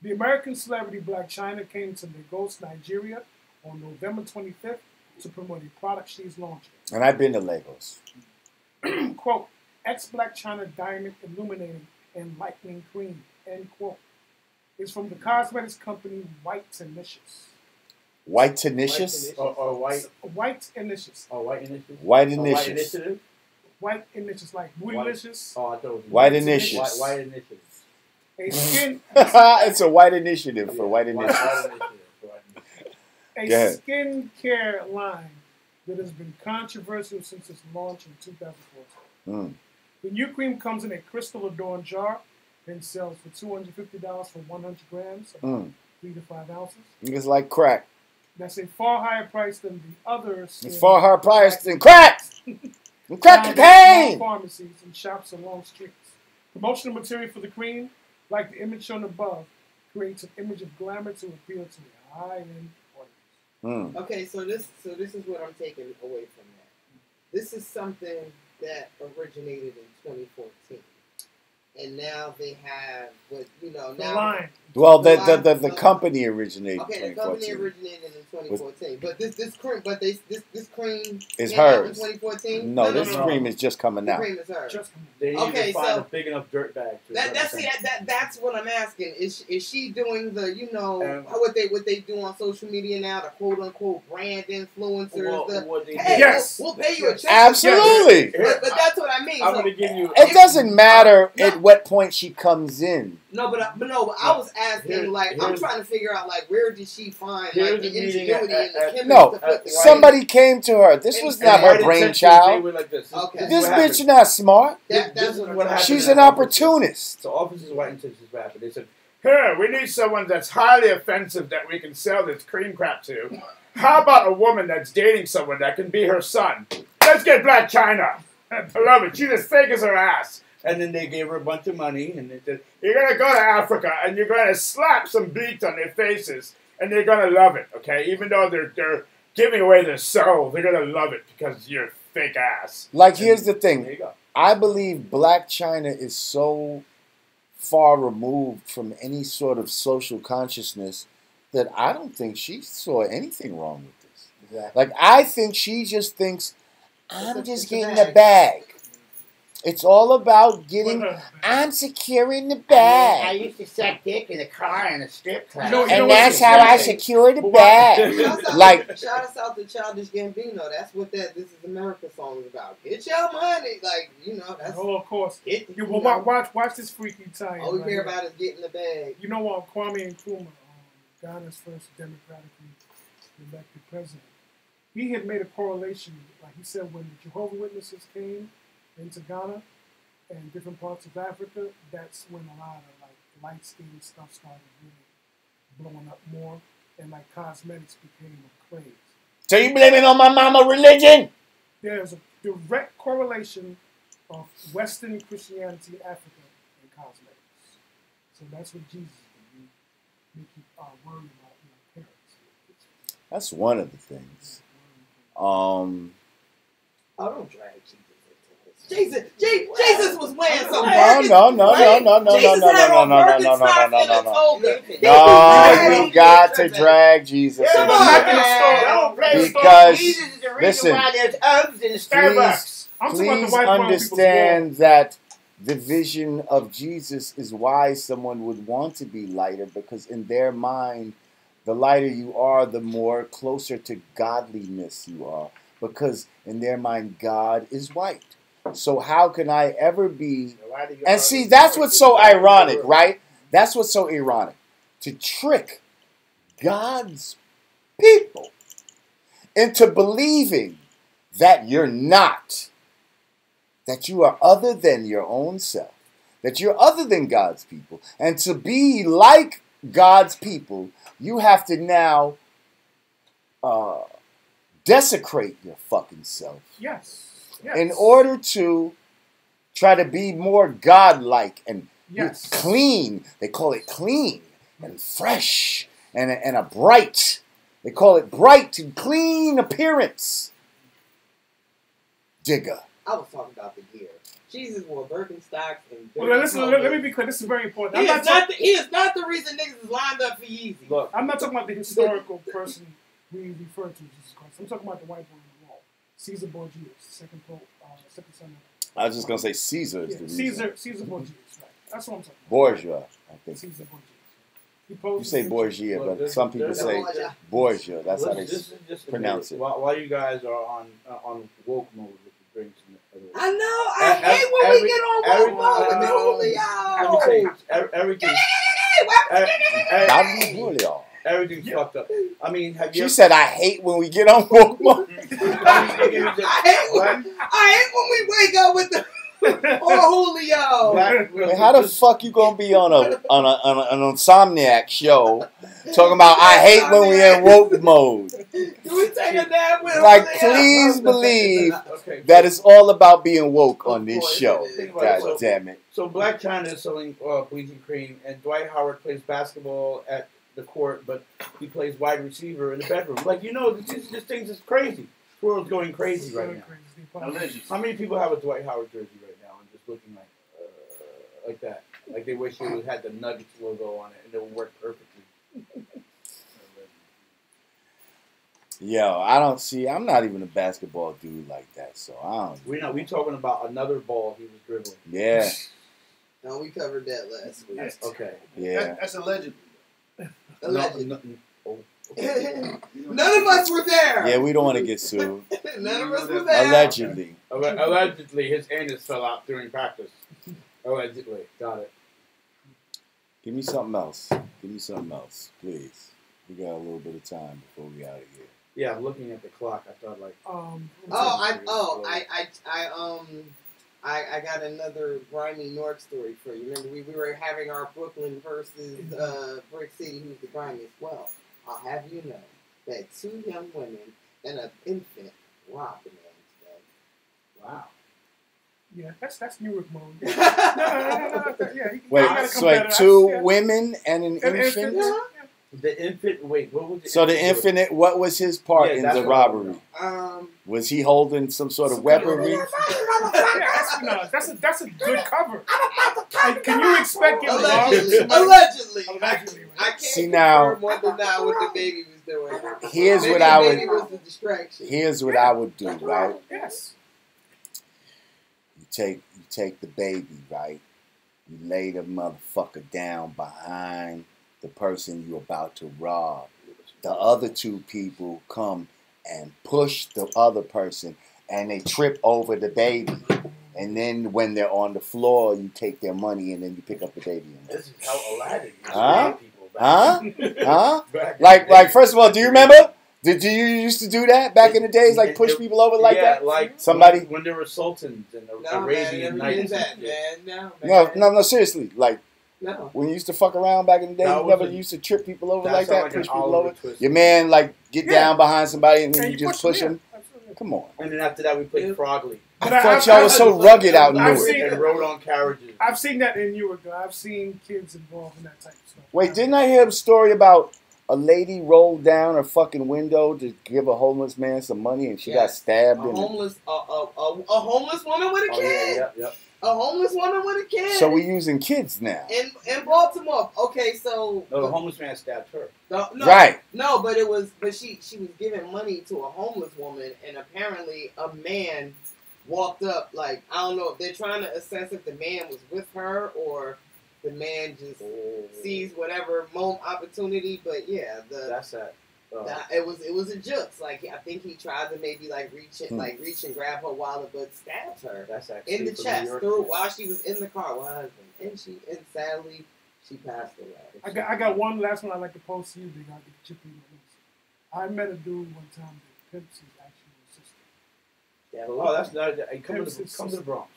The American celebrity Black China came to Lagos, Nigeria on November 25th to promote a product she's launching. And I've been to Lagos. Quote, ex-Black China Diamond Illuminating and Lightening Cream, end quote. It's from the cosmetics company White Initials. White Initials? Or White? White Initials. Oh, White Initials? White Initials. White Initials, like Bootylicious. Oh, I thought it was White Initials. White Initials. A skin... It's a white initiative for White Initials. A skincare line that has been controversial since its launch in 2014. The new cream comes in a crystal-adorned jar and sells for $250 for 100 grams, 3 to 5 ounces. It's like crack. That's a far higher price than the other. It's far higher price than crack. Crack cocaine. Pharmacies and shops along streets. Promotional material for the cream, like the image shown above, creates an image of glamour to appeal to a high-end audience. Okay, so this is what I'm taking away from that. This is something that originated in 2014. And now they have what now. Line. Well, the company originated. Okay, the company originated in 2014, but this cream is came out hers. in 2014. No, this cream is just coming out. The cream is hers. They need to find a big enough dirt bag. That's what I'm asking. Is she doing the what they do on social media now, the quote unquote brand influencers? Yes, we'll pay you a check. Absolutely. But that's what I mean. I'm gonna give you. It doesn't matter at what point she comes in. But I was asking, I'm trying to figure out, where did she find, the ingenuity and the chemistry to put the somebody came to her. This was not her brainchild. Okay. This bitch not smart. That's what happened. She's an opportunist. So officers White Intentions rapping. They said, Here, we need someone that's highly offensive that we can sell this cream crap to. How about a woman that's dating someone that can be her son? Let's get Black China. Beloved, she's as fake as her ass. And then they gave her a bunch of money, and they said, you're going to go to Africa, and you're going to slap some beats on their faces, and they're going to love it, okay? Even though they're giving away their soul, they're going to love it because you're a fake ass. Like, here's the thing. There you go. I believe Black China is so far removed from any sort of social consciousness that I don't think she saw anything wrong with this. Exactly. Like, I think she just thinks, I'm just getting the bag. It's all about getting, I'm securing the I bag. used to suck dick in the car in a strip club. And that's how I secure the bag. Like, shout us out to Childish Gambino. That's what that This Is America song is about. Get your money, like, you know. That's of course. Watch this freaky tie-in. All we care about is getting the bag. You know what? Kwame Nkrumah, Ghana's first democratically elected president, he had made a correlation. Like he said, when the Jehovah's Witnesses came into Ghana and different parts of Africa, that's when a lot of like light-skinned stuff started really blowing up more, and like cosmetics became a craze. So you blame it on my mama religion? There's a direct correlation of Western Christianity, Africa, and cosmetics. So that's what Jesus did. He make you worry about your parents. That's one of the things. Oh, don't drag Jesus into this. Jesus was wearing some No, you got to drag Jesus into it. Because, listen, please understand that the vision of Jesus is why someone would want to be lighter, because in their mind, the lighter you are, the more closer to godliness you are. Because in their mind, God is white. So how can I ever be... And see, that's what's so ironic, right? That's what's so ironic. To trick God's people into believing that you're not. That you are other than your own self. That you're other than God's people. And to be like God's people, you have to now desecrate your fucking self. Yes. In order to try to be more godlike and clean. They call it clean and fresh and a bright. They call it bright and clean appearance. Digga. I was talking about the gear. Jesus wore Birkenstocks and... Well, listen, let me be clear. This is very important. He is not the reason niggas is lined up for Yeezy. Look, I'm not talking about the historical person we refer to as Jesus Christ. I'm talking about the white boy on the wall. Caesar Borgias, second pope, second son of... I was just going to say Caesar is the reason. Caesar Borgias, right. That's what I'm talking about. Borgia, I think. Caesar Borgias. You say Borgia, but some people say Borgia. That's how they pronounce it. While you guys are on woke mode with the drinks and I know. I hate when we get on woke mode with the Julio. Everything's fucked up. I mean, she said, "I hate when we get on woke mode." I hate when we wake up with the Julio. Man, how the fuck you gonna be on an insomniac show talking about I hate when we in woke mode? We take a nap with like, please believe that it's all about being woke on this show. God damn it! So Black China is selling bleaching cream, and Dwight Howard plays basketball at the court, but he plays wide receiver in the bedroom. Like, you know, this thing is crazy. The world's going crazy right now. How many people have a Dwight Howard jersey right now and just looking like that? Like they wish it had the Nuggets logo on it and it would work perfectly. Yo, I don't see. I'm not even a basketball dude like that, so I don't. We talking about another ball he was dribbling. Yeah. No, we covered that last week. Okay. Yeah. That's allegedly. Allegedly. None of us were there. Yeah, we don't want to get sued. None of us were there. Allegedly. Allegedly, his anus fell out during practice. Allegedly. Got it. Give me something else. Please. We got a little bit of time before we out of here. Yeah, looking at the clock, I thought like. I got another grimy North story for you. Remember, we were having our Brooklyn versus Brick City, who's the grimiest. Well, I'll have you know had 2 young women and an infant rob the man today. Wow. Yeah, that's Newark mode. Yeah. Wait, so like 2 women and an infant? Yeah. The infant, wait, what was the So the infant, what was his part in the robbery? Was he holding some sort of weaponry? That's a good cover. Can you expect him Allegedly. I can't see now. what the baby was doing. Here's Maybe what the I baby would. was the distraction. Here's what I would do, right? Yes. You take the baby, right? You lay the motherfucker down behind the person you're about to rob. The other 2 people come and push the other person, and they trip over the baby. And then when they're on the floor, you take their money, and then you pick up the baby. This is how Aladdin used Huh? to people back. Huh? Like, first of all, do you remember? Did you used to do that back in the days? Like push people over like that? Yeah, like somebody when there were sultans and No, Arabian man, Nights. No, seriously. Like when you used to fuck around back in the day, you never used to trip people over like that, push people over. Your man like get down behind somebody and then you just push him. Come on. And then after that, we played Frog League. I thought y'all was so rugged out in Newark. And rode on carriages. I've seen that in Newark. I've seen kids involved in that type of stuff. Wait, didn't I hear a story about a lady rolled down her fucking window to give a homeless man some money and she got stabbed? A homeless woman with a kid. Yeah. A homeless woman with a kid. So we using kids now. In Baltimore. Okay, so no, the homeless man stabbed her. No, right. No, but she was giving money to a homeless woman, and apparently a man walked up. Like, I don't know if they're trying to assess if the man was with her or the man just sees whatever moment opportunity. But yeah, that's that. It was a jukes. Like, I think he tried to maybe reach and grab her wallet, but stabbed her in the chest while she was in the car with her husband, and sadly she passed away. I got one last one I'd like to post to you, Digga. I could chip in with this. I met a dude one time that pimps his actual sister. Yeah, oh, that's not. Come to the Bronx.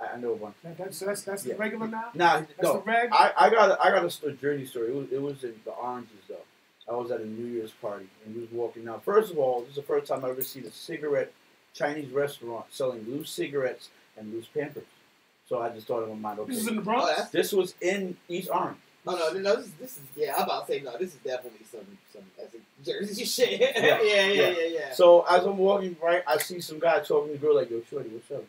I know one. That's the regular now. Nah, that's the reg. I got a Jersey story. It was in the Oranges though. I was at a New Year's party and we was walking out. First of all, this is the first time I ever seen a Chinese restaurant selling loose cigarettes and loose Pampers. So I just thought in my mind, okay. This is in the Bronx? This was in East Orange. Oh no, this is yeah. I'm about to say no. This is definitely some that's a Jersey shit. Yeah. So as I'm walking right, I see some guy talking to the girl like, "Yo, shorty, what's up?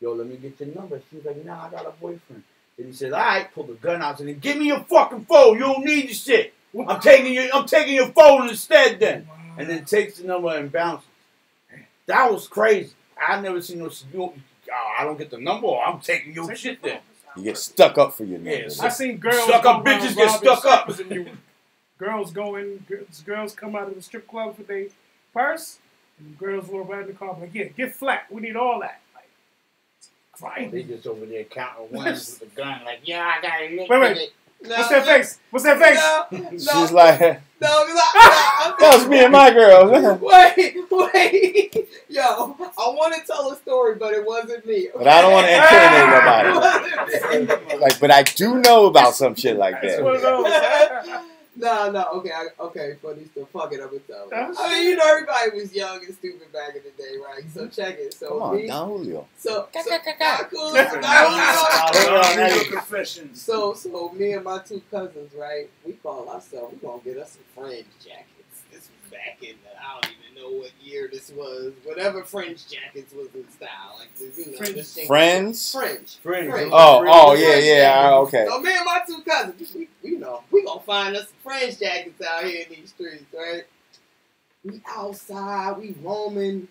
Yo, let me get your number." She's like, "Nah, I got a boyfriend." Then he says, "All right," pull the gun out and then give me your fucking phone. You don't need the shit. I'm taking your phone instead then. Wow. And then takes the number and bounces. That was crazy. I never seen no. I don't get the number. I'm taking your shit then. You get stuck up for your number. Yeah, I seen girls stuck up bitches get stuck up. Girls come out of the strip club with their purse, and the girls roll right in the car like, yeah, get flat. We need all that. Like, they just over there counting ones with a gun like, yeah, I got it. Wait. No, What's that face? No, she's like, that was me and my girl. Wait. Yo, I want to tell a story, but it wasn't me. Okay? But I don't want to incriminate nobody. But I do know about some shit like that. No. Okay. Funny stuff. Fuck it, I'm gonna tell it. I mean, everybody was young and stupid back in the day, right? So check it. So come on, Don Julio. So me and my 2 cousins, right? We call ourselves. We gonna get us some fringe jackets. This was back in I don't even know what year this was. Whatever fringe jackets was in style, like this Friends. Oh, yeah. Okay. So me and my 2 cousins, we gonna find us some fringe jackets out here in these streets, right? We outside, we roaming,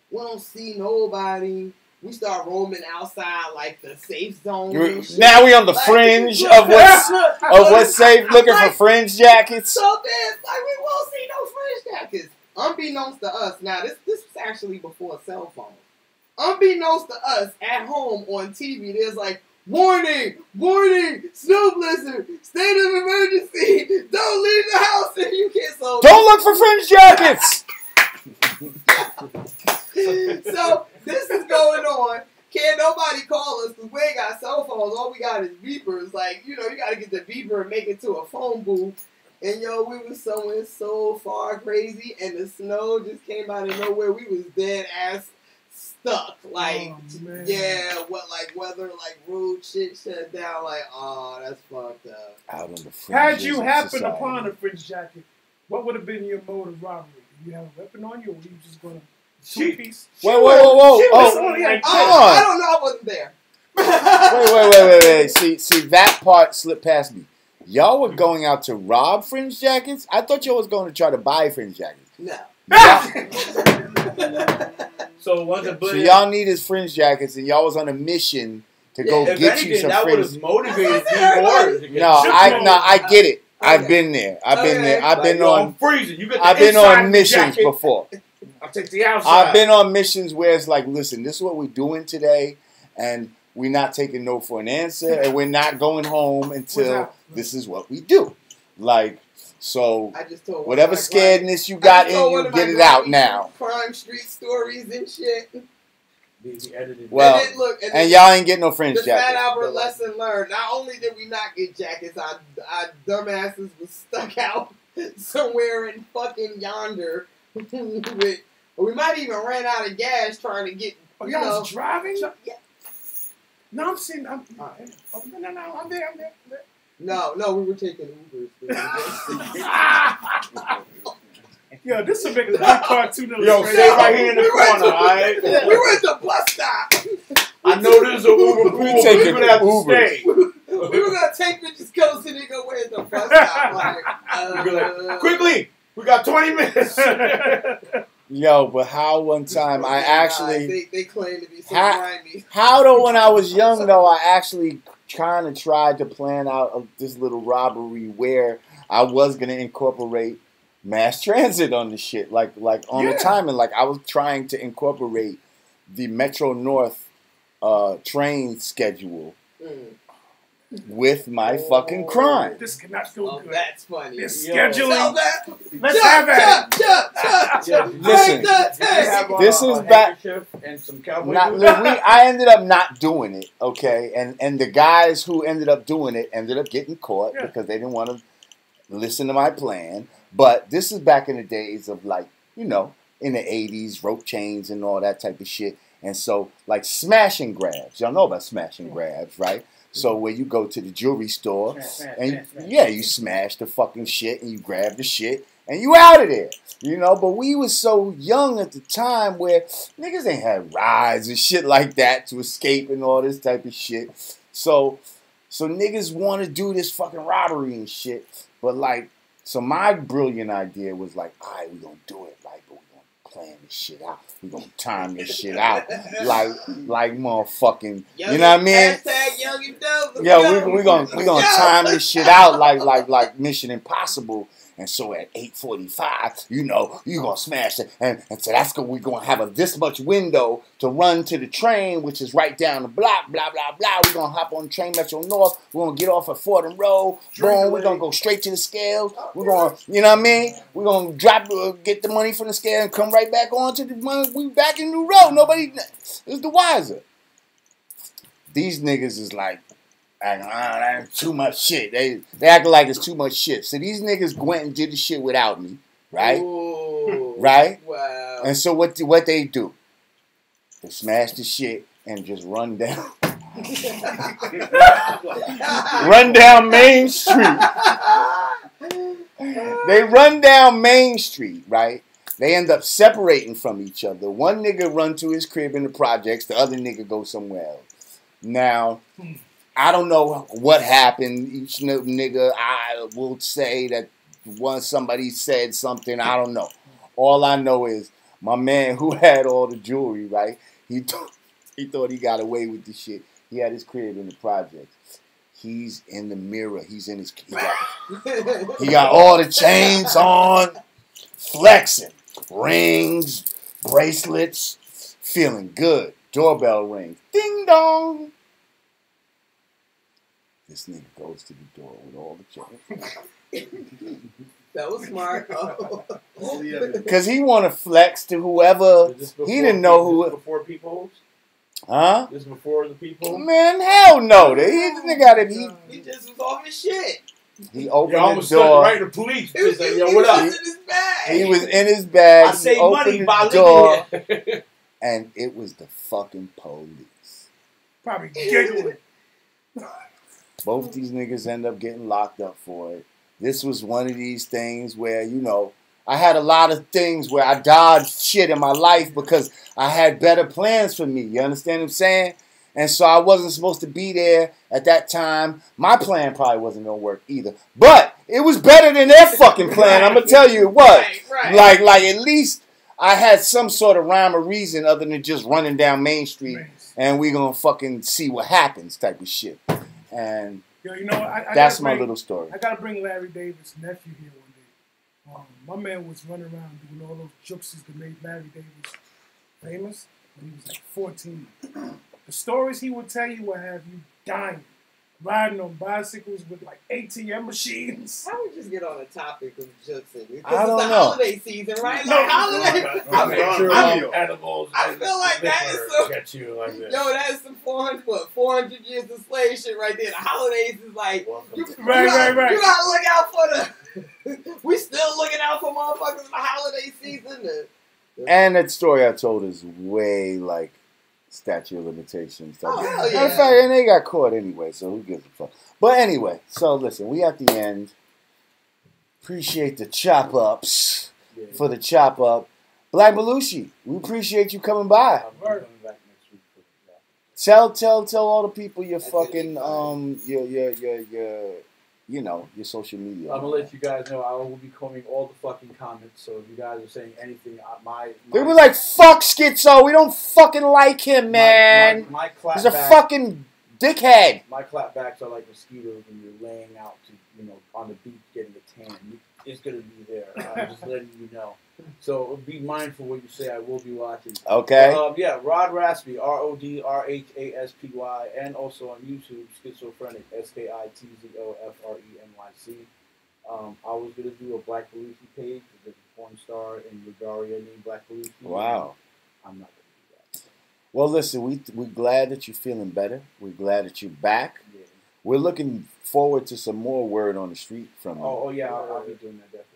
we don't see nobody. We start roaming outside like the safe zone. Now we on the fringe of what's safe, looking for fringe jackets. So then, we won't see no fringe jackets. Unbeknownst to us, now this was actually before cell phones. Unbeknownst to us, at home on TV, there's like, warning, snow blizzard, state of emergency, don't leave the house and you can't. Don't look for fringe jackets. So this is going on. Can't nobody call us because we ain't got cell phones. All we got is beepers. Like, you got to get the beeper and make it to a phone booth. And yo, we was somewhere so far crazy, and the snow just came out of nowhere. We was dead ass stuck. Like, yeah, what, like, weather, like, road shit shut down. Like, oh, that's fucked up. Out on the fringes. Had you of happened society. upon a fringe jacket, what would have been your mode of robbery? Did you have a weapon on you, or were you just going to two-piece? Whoa! Oh, I don't know. I wasn't there. Wait. See, that part slipped past me. Y'all were going out to rob fringe jackets? I thought y'all was going to try to buy fringe jackets. No. So y'all needed fringe jackets, and y'all was on a mission to go get you some that fringe. would have motivated me more. No, I get it. I've been there. I've been on. I've been on missions before. I'll take the outside. I've been on missions where it's like, listen, this is what we're doing today, and we're not taking no for an answer, and we're not going home until this is what we do. Like, so I just told whatever scaredness you got in you, get it out now. Crime Street stories and shit. Well, and y'all ain't getting no fringe the jackets. Fat Albert lesson learned. Not only did we not get jackets, our dumbasses was stuck out somewhere in fucking yonder. We might even ran out of gas trying to get. You was driving? Yeah. No, I'm seeing. No, I'm there. No, we were taking Ubers. Yo, this will make a good cartoon. Yo, stay right here in the corner, alright? We were at the bus stop. I know there's an Uber pool, but we're gonna have to stay. We were gonna take pictures close and then go where the bus stop. Like, quickly, we got 20 minutes. Yo, but how one time I actually they claim to be so grimy. How though when I was young though I actually kind of tried to plan out this little robbery where I was gonna incorporate mass transit on the shit like on the timing, like I was trying to incorporate the Metro North train schedule with my fucking crime. This cannot go good. That's funny. This scheduling. Let's have it. Listen, this is back. And some cowboy I ended up not doing it, okay? And the guys who ended up doing it ended up getting caught because they didn't want to listen to my plan. But this is back in the days of like, you know, in the 80s, rope chains and all that type of shit. And so, like, smash and grabs. Y'all know about smash and grabs, right? So where you go to the jewelry store and you smash the fucking shit and you grab the shit and you out of there, you know. But we was so young at the time where niggas ain't had rides and shit like that to escape and all this type of shit. So niggas want to do this fucking robbery and shit. But like, so my brilliant idea was like, all right, we gonna do it, like, but we gonna plan this shit out. We gonna time this shit out, like motherfucking, you know what I mean? Yeah, we gonna time this shit out like Mission Impossible. And so at 8:45, you know, you gonna smash it, and so that's we gonna have this much window to run to the train, which is right down the block, blah blah blah. We gonna hop on the train Metro North. We're gonna get off at Fordham Road. Boom, we're gonna go straight to the scales. We're gonna, you know what I mean? We're gonna get the money from the scale and come right back on to the money. We back in New Road. Nobody is the wiser. These niggas is like, that's too much shit. They act like it's too much shit. So these niggas went and did the shit without me, right? Ooh, right? Wow. And so what they do? They smash the shit and just run down. Run down Main Street. They run down Main Street, right? They end up separating from each other. One nigga run to his crib in the projects. The other nigga go somewhere else. Now, I don't know what happened. Each nigga, I will say that once somebody said something, I don't know. All I know is my man who had all the jewelry, right? He thought he got away with the shit. He had his crib in the projects. He's in the mirror. He got all the chains on, flexing, rings, bracelets, feeling good. Doorbell rings. Ding dong. This nigga goes to the door with all the chains. That was smart. Because he want to flex to whoever. He didn't know who. Before people? Huh? This is before the people? Man, hell no. He just was off his shit. He opened You the almost door. right to the police. He was Like, in yo, what up? his bag. He was in his bag. I He saved opened money the by door, living here. and it was the fucking police. Probably giggling. Both these niggas end up getting locked up for it. This was one of these things where, you know, I had a lot of things where I dodged shit in my life because I had better plans for me. You understand what I'm saying? And so I wasn't supposed to be there at that time. My plan probably wasn't going to work either. But it was better than their fucking plan. I'm going to tell you it was. Right. Like at least I had some sort of rhyme or reason other than just running down Main Street and we going to fucking see what happens type of shit. And yo, you know, that's my little story. I got to bring Larry Davis' nephew here one day. My man was running around doing all those jokes that made Larry Davis famous when he was like 14. The stories he would tell you would have you dying. Riding on bicycles with like ATM machines. How would we just get on the topic of jokes? Because I don't it's the know. holiday season, right? Like holiday. Edibles. I feel like that is some. Get you like this. Yo, that is some 400 years of slave shit right there. The holidays is like, you Right. gotta look out for the. We still looking out for motherfuckers in the holiday season. And that story I told is way like statute of limitations. Oh, hell Matter of yeah. fact, and they got caught anyway, so who gives a fuck? But anyway, so listen, we at the end. Appreciate the chop ups for the chop up. Black Belushi, we appreciate you coming by. I'm coming back next week. Tell all the people your fucking your social media. I'm gonna let you guys know I will be combing all the fucking comments. So if you guys are saying anything, They be like, "Fuck Schizo, we don't fucking like him, man. My He's a clapback- fucking dickhead." My clapbacks are like mosquitoes when you're laying out to, on the beach getting a tan. It's gonna be there. I'm just letting you know. So be mindful what you say. I will be watching. Okay. Yeah, Rod Raspy, RODRHASPY, and also on YouTube, Schizophrenic, SKITZOFRENYC. I was gonna do a Black Belushi page with a porn star in Bulgaria named Black Belushi. Wow. I'm not gonna do that. Well, listen, we're glad that you're feeling better. We're glad that you're back. Yeah. We're looking forward to some more word on the street from you. Oh yeah, I'll be doing that definitely.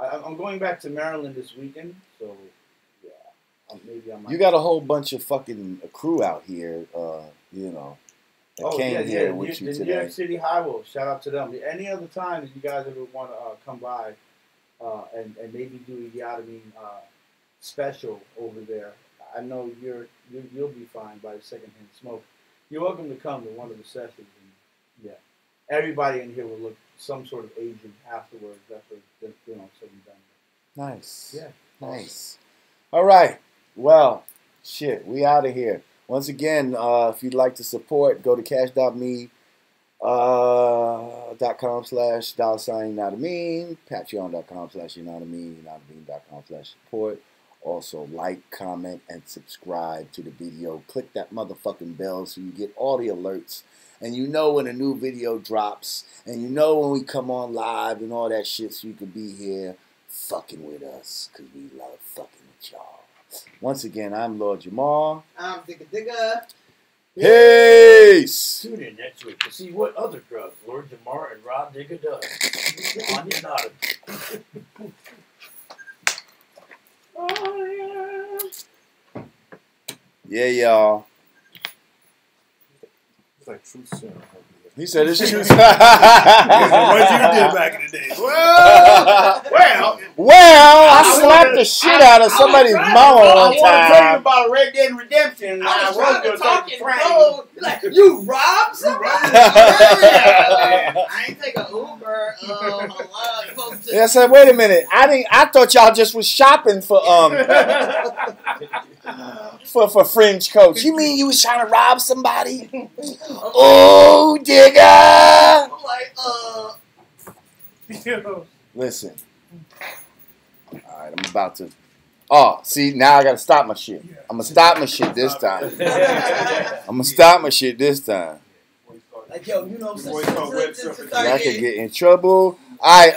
I'm going back to Maryland this weekend, so yeah, maybe I might. You got a whole bunch of fucking crew out here, that came here with you the today. New York City High Wolf, shout out to them. Any other time that you guys ever want to come by and maybe do a Yanadameen special over there, I know you'll be fine by the secondhand smoke. You're welcome to come to one of the sessions. And, yeah, everybody in here will look some sort of Asian afterwards after said and done. Nice. Yeah. Nice. All right. Well, shit, we out of here. Once again, if you'd like to support, go to cash.me .com/$Yanadameen, patreon.com/Yanadameen, Yanadameen.com/support. Also, like, comment, and subscribe to the video. Click that motherfucking bell so you get all the alerts. And you know when a new video drops. And you know when we come on live and all that shit so you can be here fucking with us. Because we love fucking with y'all. Once again, I'm Lord Jamar. I'm Digga. Peace! Tune in next week to see what other drugs Lord Jamar and Rob Digga does on Yanadameen. Yeah, y'all. It's like truth serum. He said it's true. What you did back in the day. Well, I slapped the shit out of somebody's mama I one want to tell you time. about Red Dead Redemption. I was wrote trying to your talk fucking in friend. code. Like, you robbed somebody? I ain't take an Uber. Yeah, I said, wait a minute. I thought y'all just was shopping for for fringe coats. You mean you was trying to rob somebody? Oh, Digga! I'm like, Listen. All right, I'm about to. Oh, see, now I gotta stop my shit. I'm gonna stop my shit this time. like, yo, you know, I could get in trouble. All right,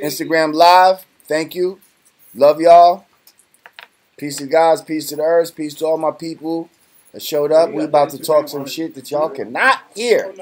Instagram Live. Thank you. Love y'all. Peace to guys, peace to the earth, peace to all my people that showed up. We about to talk some shit that y'all cannot hear.